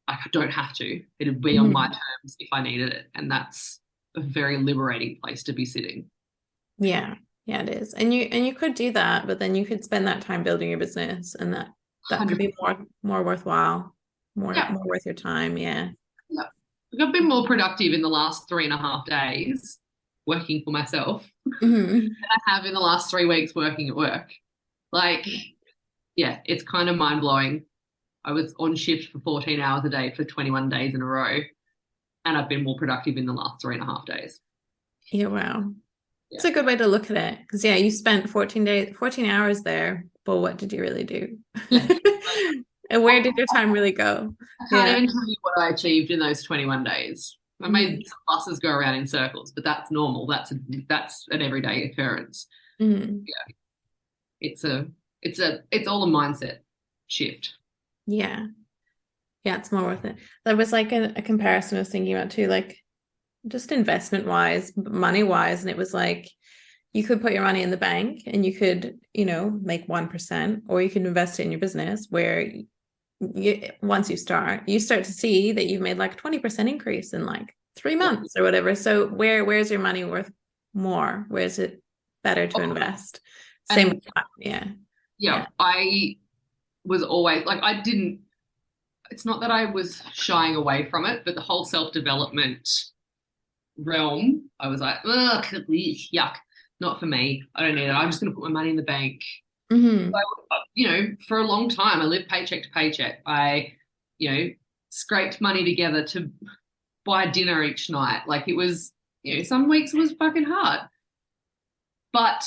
I don't have to. It'd be on my terms if I needed it. And that's a very liberating place to be sitting. Yeah. Yeah, it is. And you could do that, but then you could spend that time building your business, and that could be more worthwhile, more worth your time. Yeah. Yeah. I've been more productive in the last 3.5 days working for myself than I have in the last 3 weeks working at work. Like, yeah, it's kind of mind-blowing. I was on shift for 14 hours a day for 21 days in a row, and I've been more productive in the last 3.5 days. Yeah, wow. It's a good way to look at it, because you spent 14 hours there, but what did you really do? And where did your time really go? I can't even tell you what I achieved in those 21 days. I made some buses go around in circles, but that's normal. That's an everyday occurrence. Yeah, it's all a mindset shift. Yeah, it's more worth it. There was like a comparison I was thinking about too, like just investment wise, money wise, and it was like you could put your money in the bank and you could make 1%, or you could invest it in your business, where once you start to see that you've made like a 20% increase in like 3 months or whatever. So where's your money worth more? Where is it better to invest? Same with that. Yeah. I was always like, it's not that I was shying away from it, but the whole self-development realm, I was like, ugh, yuck, not for me. I don't need it. I'm just going to put my money in the bank. So, for a long time, I lived paycheck to paycheck. I, scraped money together to buy dinner each night. Like, it was, some weeks it was fucking hard. But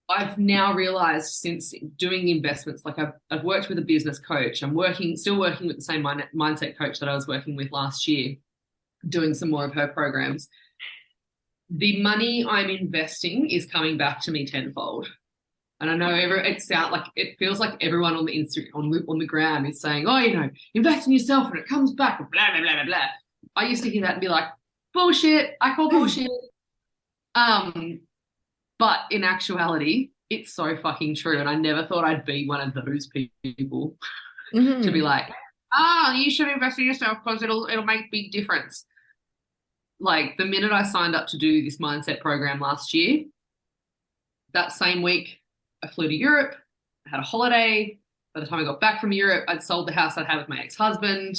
I've now realized, since doing investments, like I've worked with a business coach. I'm still working with the same mindset coach that I was working with last year, doing some more of her programs. The money I'm investing is coming back to me tenfold. And I know it feels like everyone on the on the gram is saying, oh, invest in yourself and it comes back, and blah, blah, blah, blah, blah. I used to hear that and be like, bullshit. I call bullshit. But in actuality, it's so fucking true. And I never thought I'd be one of those people to be like, you should invest in yourself because it'll make a big difference. Like, the minute I signed up to do this mindset program last year, that same week I flew to Europe, I had a holiday. By the time I got back from Europe, I'd sold the house I'd had with my ex-husband,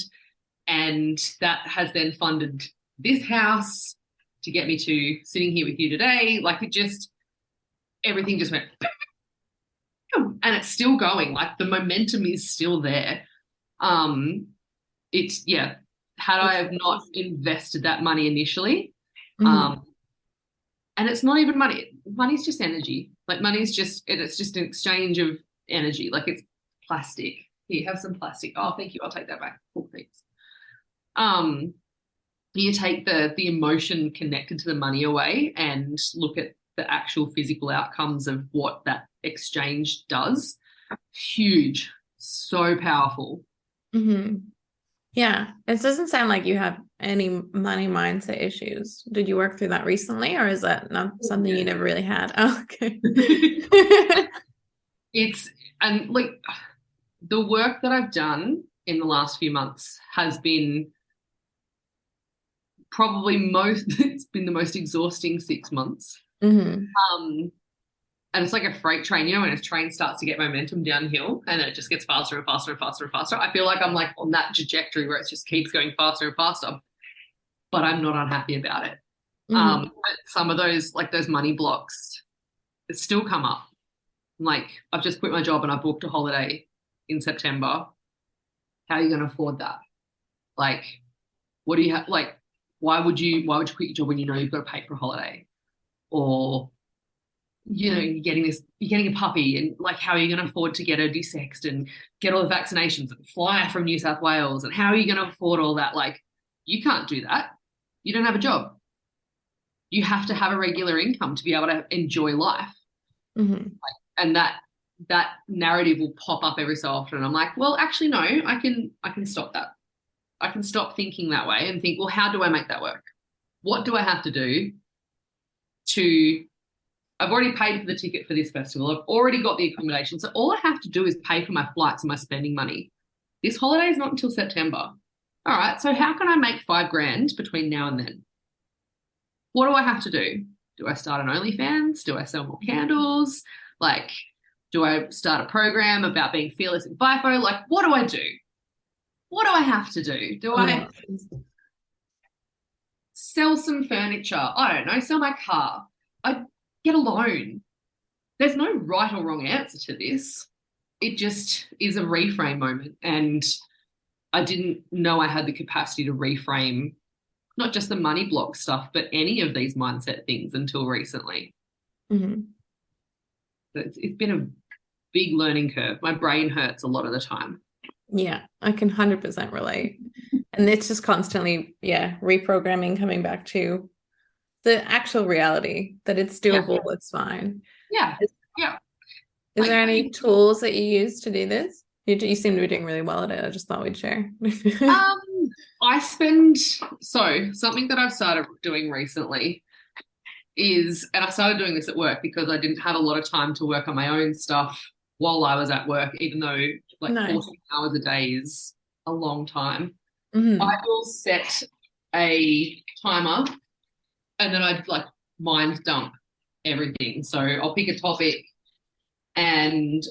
and that has then funded this house to get me to sitting here with you today. Like, everything just went, and it's still going. Like, the momentum is still there. Had I have not invested that money initially, and it's not even money. Money's just energy. Like, money's it's just an exchange of energy. Like, it's plastic. Here, have some plastic. Oh, thank you. I'll take that back. Cool, thanks. You take the emotion connected to the money away and look at the actual physical outcomes of what that exchange does. Huge. So powerful. Yeah, it doesn't sound like you have any money mindset issues. Did you work through that recently, or is that not something you never really had? Oh, okay. And like, the work that I've done in the last few months has been probably it's been the most exhausting 6 months. And it's like a freight train, when a train starts to get momentum downhill and then it just gets faster and faster and faster and faster. I feel like I'm like on that trajectory where it just keeps going faster and faster, but I'm not unhappy about it. But some of those money blocks still come up. Like, I've just quit my job and I booked a holiday in September. How are you going to afford that? Like, what do you have? Like, why would you quit your job when you've got to pay for a holiday? Or, you're getting a puppy, and like, how are you going to afford to get her desexed and get all the vaccinations and fly from New South Wales? And how are you going to afford all that? Like, you can't do that. You don't have a job. you have to have a regular income to be able to enjoy life. Mm-hmm. And that narrative will pop up every so often. And I'm like, well, actually, no, I can stop that. I can stop thinking that way and think, well, how do I make that work? What do I have to do I've already paid for the ticket for this festival. I've already got the accommodation. So all I have to do is pay for my flights and my spending money. This holiday is not until September. All right. So how can I make $5,000 between now and then? What do I have to do? Do I start an OnlyFans? Do I sell more candles? Like, do I start a program about being fearless in FIFO? Like, what do I do? What do I have to do? Do I sell some furniture? I don't know, sell my car. I get a loan. There's no right or wrong answer to this. It just is a reframe moment. And I didn't know I had the capacity to reframe not just the money block stuff, but any of these mindset things until recently. Mm-hmm. It's been a big learning curve. My brain hurts a lot of the time. Yeah, I can 100% relate. And it's just constantly, reprogramming, coming back to the actual reality that it's doable, it's fine. Yeah. Is there any tools that you use to do this? You seem to be doing really well at it. I just thought we'd share. Something that I've started doing recently is, and I started doing this at work because I didn't have a lot of time to work on my own stuff while I was at work, even though 14 hours a day is a long time. Mm-hmm. I will set a timer and then I'd mind dump everything. So I'll pick a topic and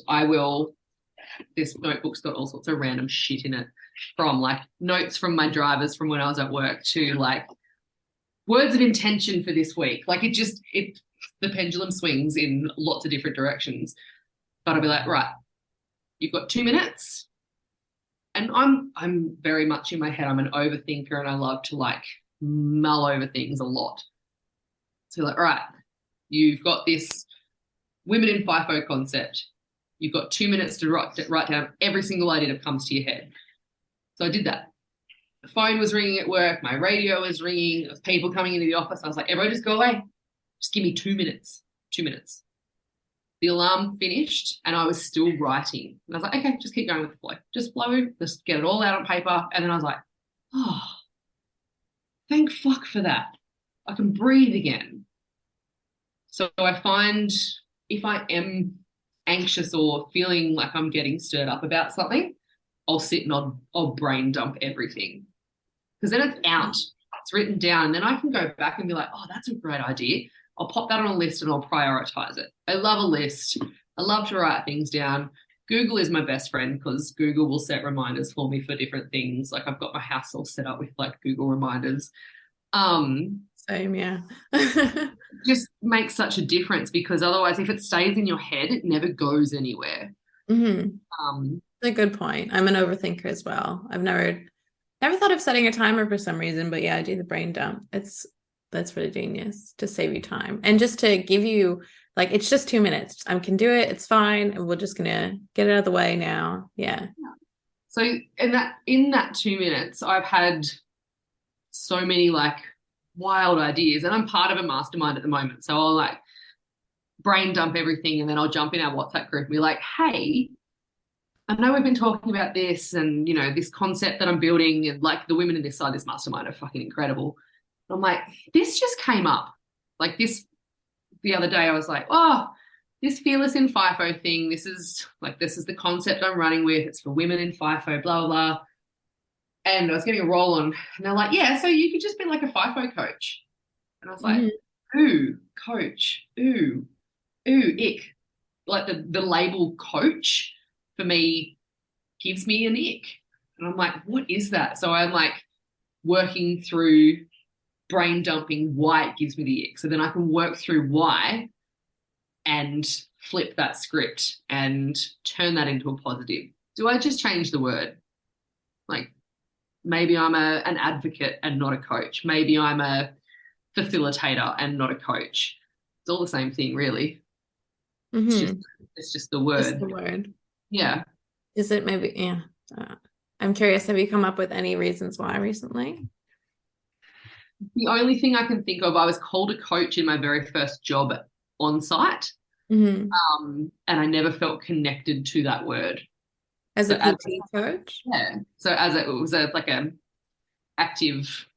this notebook's got all sorts of random shit in it, from notes from my drivers from when I was at work to words of intention for this week. The pendulum swings in lots of different directions. But I'll be like, right, you've got 2 minutes. And I'm very much in my head. I'm an overthinker and I love to mull over things a lot. So all right, you've got this women in FIFO concept. You've got 2 minutes to write down every single idea that comes to your head. So I did that. The phone was ringing at work. My radio was ringing. There was people coming into the office. I was like, everybody just go away. Just give me 2 minutes. 2 minutes. The alarm finished and I was still writing. And I was like, okay, just keep going with the flow. Just flow, just get it all out on paper. And then I was like, oh, thank fuck for that. I can breathe again. So I find if I am anxious or feeling like I'm getting stirred up about something, I'll sit and I'll brain dump everything. Because then it's out. It's written down. And then I can go back and be like, oh, that's a great idea. I'll pop that on a list and I'll prioritize it. I love a list. I love to write things down. Google is my best friend because Google will set reminders for me for different things. I've got my house all set up with Google reminders. Same, yeah. Just makes such a difference because otherwise if it stays in your head, it never goes anywhere. Mm-hmm. That's a good point. I'm an overthinker as well. I've never thought of setting a timer for some reason, but yeah, I do the brain dump. That's really genius to save you time and just to give you it's just 2 minutes. I can do it. It's fine. And we're just going to get it out of the way now. Yeah. So in that 2 minutes, I've had so many wild ideas and I'm part of a mastermind at the moment. So I'll brain dump everything and then I'll jump in our WhatsApp group and be like, hey, I know we've been talking about this and, this concept that I'm building and the women in this side, this mastermind are fucking incredible. I'm like, this just came up. The other day I was like, oh, this fearless in FIFO thing, this is the concept I'm running with. It's for women in FIFO, blah, blah, blah. And I was getting a roll on and they're like, yeah, so you could just be like a FIFO coach. And I was like, ooh, coach, ooh, ick. The label coach for me gives me an ick. And I'm like, what is that? So I'm working through brain dumping why it gives me the ick. So then I can work through why and flip that script and turn that into a positive. Do I just change the word? Maybe I'm an advocate and not a coach. Maybe I'm a facilitator and not a coach. It's all the same thing, really. Mm-hmm. It's just the word. Just the word. Yeah. Is it maybe? Yeah. I'm curious. Have you come up with any reasons why recently? The only thing I can think of, I was called a coach in my very first job on site, Mm-hmm. and I never felt connected to that word. As a So as PT coach? yeah, so as it was like a active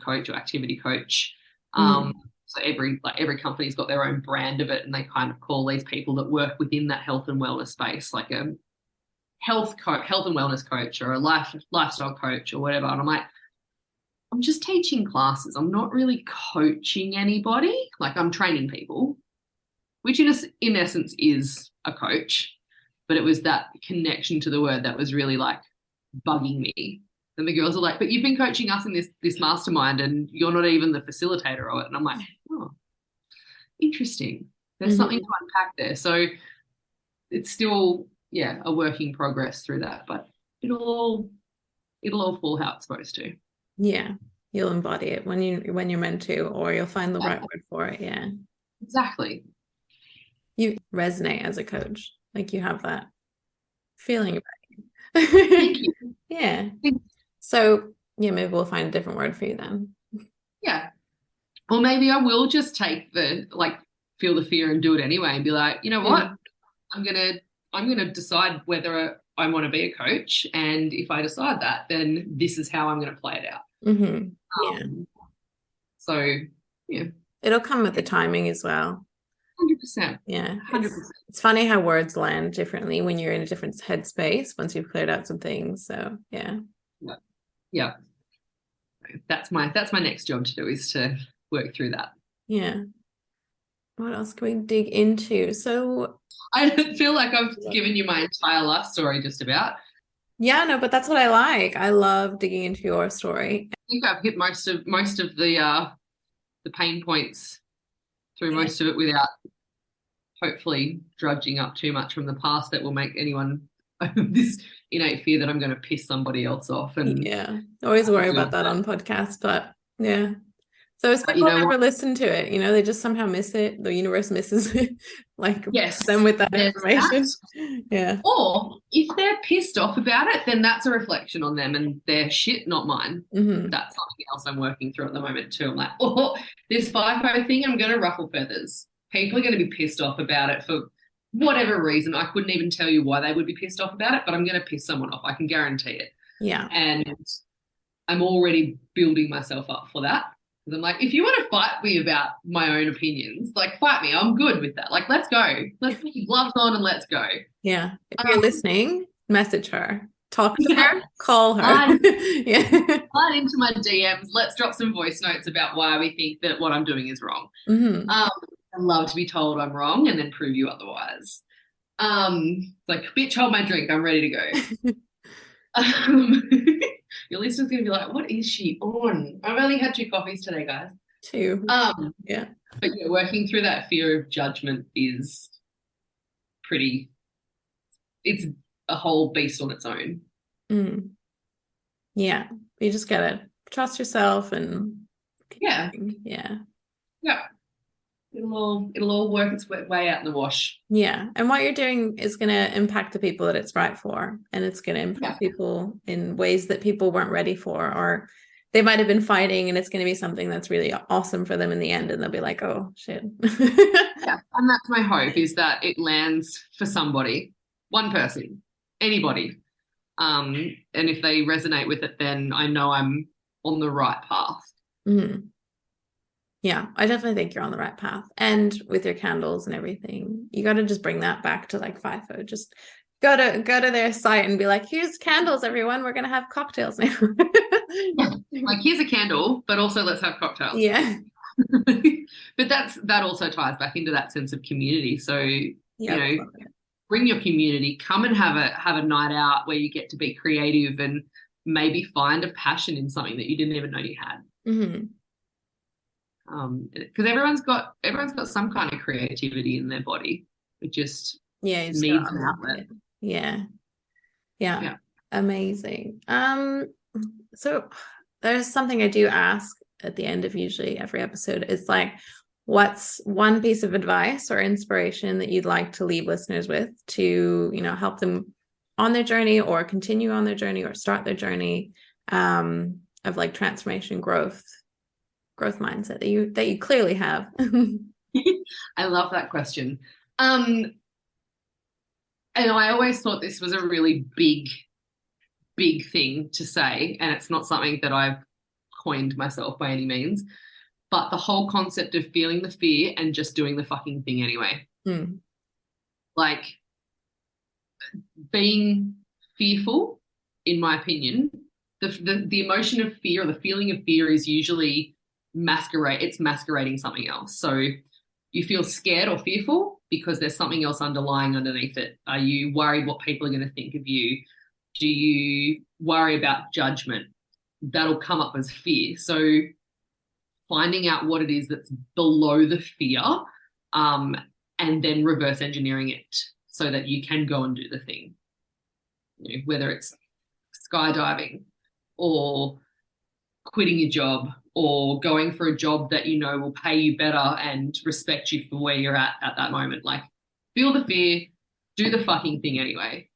coach or activity coach. Mm-hmm. So every company's got their own brand of it, and they kind of call these people that work within that health and wellness space like a health and wellness coach or a lifestyle coach or whatever. And I'm like, I'm just teaching classes. I'm not really coaching anybody. Like I'm training people, which in essence is a coach. But it was that connection to the word that was really like bugging me. And the girls are like, but you've been coaching us in this mastermind and you're not even the facilitator of it. And I'm like, oh, interesting. There's something to unpack there. So it's still, yeah, a work in progress through that, but it'll all fall how it's supposed to. Yeah. You'll embody it when you're meant to, or you'll find the right word for it. Yeah. Exactly. You resonate as a coach. Like you have that feeling about you. Thank you. Yeah. So yeah, maybe we'll find a different word for you then. Yeah. Or maybe I will just take feel the fear and do it anyway and be like, you know what? I'm gonna decide whether I want to be a coach, and if I decide that, then this is how I'm gonna play it out. Yeah. So yeah. It'll come with the timing as well. 100%. Yeah. 100%. It's funny how words land differently when you're in a different headspace once you've cleared out some things. So yeah. Yeah. That's my next job to do, is to work through that. Yeah. What else can we dig into? So I feel like I've given you my entire life story just about. Yeah, no, but that's what I like. I love digging into your story. I think I've hit most of the pain points through most of it without hopefully drudging up too much from the past that will make anyone this innate fear that I'm going to piss somebody else off. And yeah, always worry about that on podcasts, but yeah. So if people never listen to it, they just somehow miss it. The universe misses it, like them with that information. Yeah. Or if they're pissed off about it, then that's a reflection on them and their shit, not mine. That's something else I'm working through at the moment too. I'm like, oh, this FIFO thing, I'm going to ruffle feathers. People are going to be pissed off about it for whatever reason. I couldn't even tell you why they would be pissed off about it, but I'm going to piss someone off. I can guarantee it. Yeah. And I'm already building myself up for that. Because I'm like, if you want to fight me about my own opinions, like fight me. I'm good with that. Like, let's go. Let's put your gloves on and let's go. Yeah. If you're listening, message her. Talk to her. Call her. Yeah. Slide into my DMs. Let's drop some voice notes about why we think that what I'm doing is wrong. I love to be told I'm wrong and then prove you otherwise. Like, bitch, hold my drink. I'm ready to go. Your listener's going to be like, what is she on? I've only had 2 coffees today, guys. 2. Yeah. But yeah, working through that fear of judgment is it's a whole beast on its own. Yeah. You just got to trust yourself and yeah. It'll all work its way out in the wash. Yeah. And what you're doing is going to impact the people that it's right for. And it's going to impact people in ways that people weren't ready for, or they might have been fighting, and it's going to be something that's really awesome for them in the end. And they'll be like, oh, shit. Yeah. And that's my hope, is that it lands for somebody, one person, anybody. And if they resonate with it, then I know I'm on the right path. Yeah, I definitely think you're on the right path. And with your candles and everything, you got to just bring that back to like FIFO. Just go to their site and be like, here's candles, everyone. We're going to have cocktails now. Like, here's a candle, but also let's have cocktails. Yeah. But that also ties back into that sense of community. So, bring your community, come and have a night out where you get to be creative and maybe find a passion in something that you didn't even know you had. Because everyone's got some kind of creativity in their body. It just needs an outlet. Yeah. Amazing. So there's something I do ask at the end of usually every episode. It's like, what's one piece of advice or inspiration that you'd like to leave listeners with to, help them on their journey, or continue on their journey, or start their journey of like transformation, growth? growth mindset that you clearly have? I love that question. And I always thought this was a really big thing to say, and it's not something that I've coined myself by any means, but the whole concept of feeling the fear and just doing the fucking thing anyway. Like, being fearful, in my opinion, the emotion of fear or the feeling of fear is usually masquerading something else. So you feel scared or fearful because there's something else underlying underneath it. Are you worried what people are going to think of you? Do you worry about judgment? That'll come up as fear. So finding out what it is that's below the fear, and then reverse engineering it so that you can go and do the thing. You know, whether it's skydiving or quitting your job or going for a job that you know will pay you better and respect you for where you're at that moment. Like, feel the fear, do the fucking thing anyway,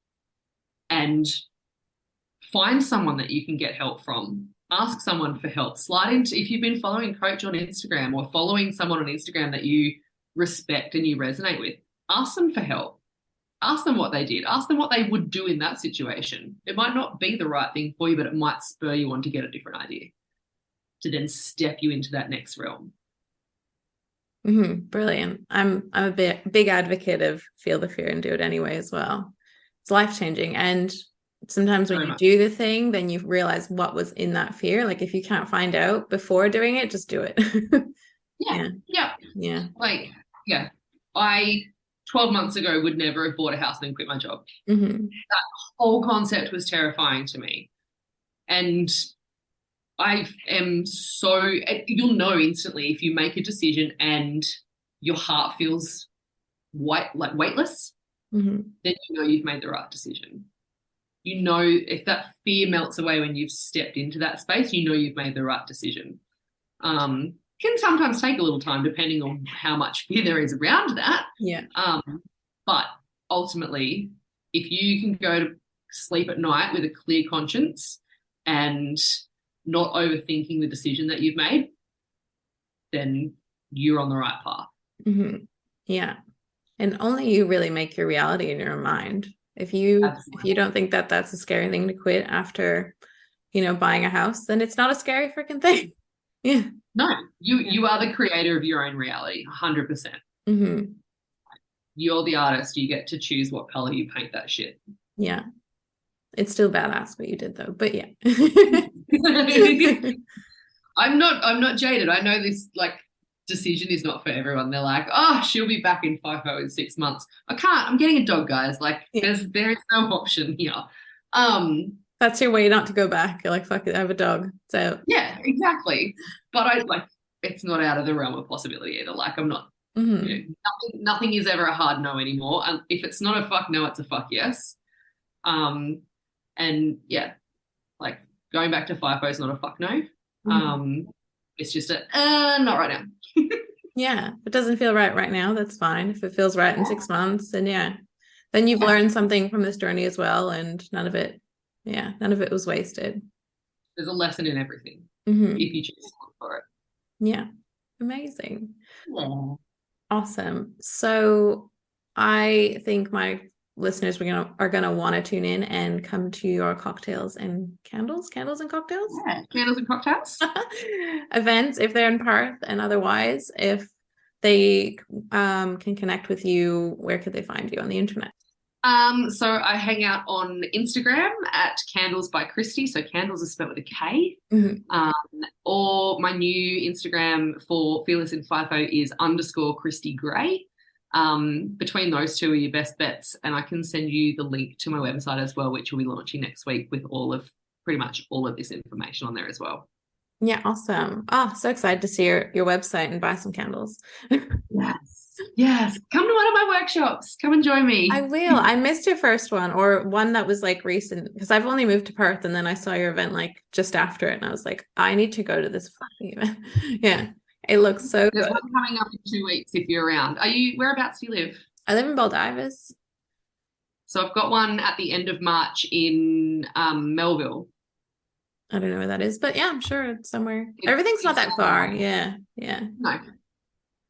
and find someone that you can get help from. Ask someone for help. Slide into, if you've been following a coach on Instagram or following someone on Instagram that you respect and you resonate with, ask them for help. Ask them what they did. Ask them what they would do in that situation. It might not be the right thing for you, but it might spur you on to get a different idea to then step you into that next realm. Brilliant. I'm a big advocate of feel the fear and do it anyway as well. It's life-changing. And sometimes when you do the thing, then you realize what was in that fear. Like, if you can't find out before doing it, just do it. Yeah. Like, yeah, I 12 months ago would never have bought a house and then quit my job. That whole concept was terrifying to me. And I am so, you'll know instantly if you make a decision and your heart feels weightless, then you know you've made the right decision. You know, if that fear melts away when you've stepped into that space, you know you've made the right decision. Can sometimes take a little time depending on how much fear there is around that. But ultimately, if you can go to sleep at night with a clear conscience and not overthinking the decision that you've made, then you're on the right path. Yeah. And only you really make your reality in your own mind. If you don't think that that's a scary thing to quit after, buying a house, then it's not a scary freaking thing. Yeah. No, you are the creator of your own reality, 100%. You're the artist. You get to choose what color you paint that shit. Yeah. It's still badass what you did though, but yeah. I'm not jaded. I know this decision is not for everyone. They're like, oh, she'll be back in FIFO in 6 months. I can't. I'm getting a dog, guys. There is no option here. That's your way not to go back. You're like, fuck it, I have a dog. So yeah, exactly. But it's not out of the realm of possibility either. I'm not. Nothing is ever a hard no anymore. If it's not a fuck no, it's a fuck yes. And yeah, going back to FIFO is not a fuck no. It's just not right now. Yeah, if it doesn't feel right now, that's fine. If it feels right in 6 months, then then you've learned something from this journey as well, and none of it was wasted. There's a lesson in everything if you choose to look for it. Yeah, amazing. Yeah. Awesome. So I think my listeners are gonna want to tune in and come to your candles and cocktails events if they're in Perth, and otherwise if they can connect with you, where could they find you on the internet? So I hang out on Instagram at Kandles By Kristy. So Kandles is spelled with a K. Or my new Instagram for Fearless in FIFO is _Kristy Gray. Between those two are your best bets, and I can send you the link to my website as well, which will be launching next week with pretty much all of this information on there as well. Yeah, awesome. Oh, so excited to see your website and buy some candles. Yes. Come to one of my workshops. Come and join me. I will. I missed your first one, or one that was recent, because I've only moved to Perth, and then I saw your event just after it, and I was like, I need to go to this fucking event. Yeah. It looks so There's good. one coming up in 2 weeks if you're around. Whereabouts do you live? I live in Baldivis. So I've got one at the end of March in Melville. I don't know where that is, but yeah, I'm sure it's somewhere. Everything's not that far. Yeah. No.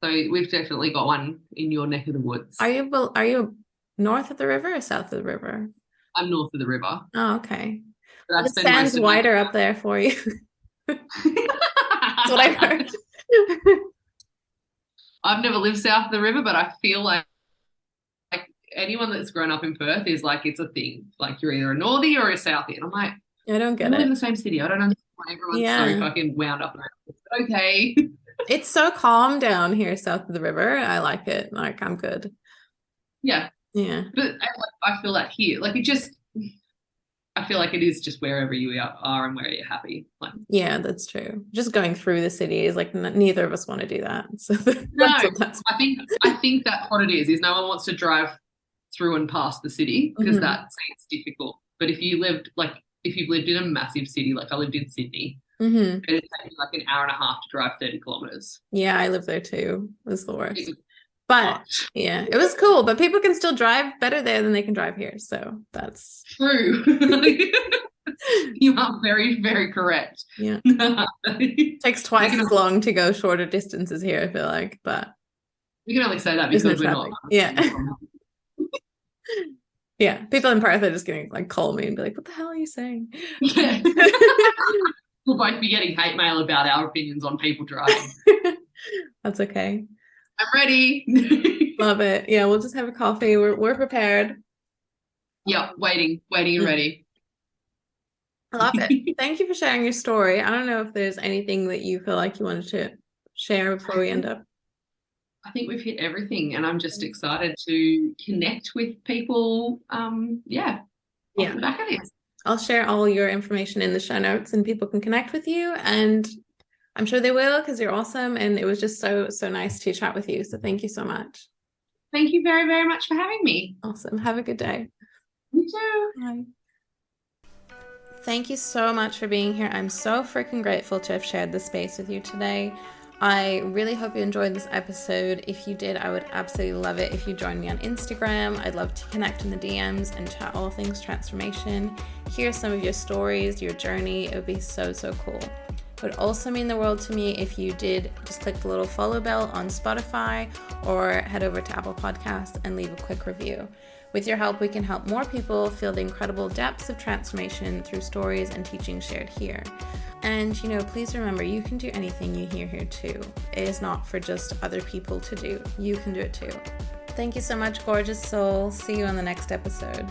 So we've definitely got one in your neck of the woods. Are you north of the river or south of the river? I'm north of the river. Oh, okay. But it stands wider up there for you. That's what I've heard. I've never lived south of the river, but I feel like anyone that's grown up in Perth is like, it's a thing. Like you're either a northie or a southie. And I'm like, I don't get it. We live in the same city. I don't understand why everyone's so fucking wound up. Okay. It's so calm down here south of the river. I like it. Like, I'm good. Yeah. Yeah. But I feel that here. Like I feel like it is just wherever you are and where you're happy. Like, yeah, that's true. Just going through the city is like neither of us want to do that. So no, I think that's what it is no one wants to drive through and past the city because that seems difficult. But if you've lived in a massive city, like I lived in Sydney, it'd take me like an hour and a half to drive 30 kilometers. Yeah, I lived there too. It was the worst. But yeah, it was cool. But people can still drive better there than they can drive here. So that's true. You are very, very correct. Yeah. It takes twice as long to go shorter distances here, I feel like. But we can only say that because we're not. Yeah. Yeah. People in Perth are just going to like call me and be like, what the hell are you saying? Yeah. We'll both be getting hate mail about our opinions on people driving. That's okay. I'm ready. Love it. Yeah, we'll just have a coffee. We're prepared. Yeah, waiting and ready. I love it. Thank you for sharing your story. I don't know if there's anything that you feel like you wanted to share before we end up. I think we've hit everything, and I'm just excited to connect with people. Off the back of this. I'll share all your information in the show notes, and people can connect with you, and I'm sure they will because you're awesome. And it was just so nice to chat with you. So thank you so much. Thank you very, very much for having me. Awesome. Have a good day. You too. Bye. Thank you so much for being here. I'm so freaking grateful to have shared this space with you today. I really hope you enjoyed this episode. If you did, I would absolutely love it if you join me on Instagram. I'd love to connect in the DMs and chat all things transformation. Hear some of your stories, your journey. It would be so cool. It would also mean the world to me if you did just click the little follow bell on Spotify or head over to Apple Podcasts and leave a quick review. With your help, we can help more people feel the incredible depths of transformation through stories and teachings shared here. And, please remember, you can do anything you hear here too. It is not for just other people to do. You can do it too. Thank you so much, gorgeous soul. See you on the next episode.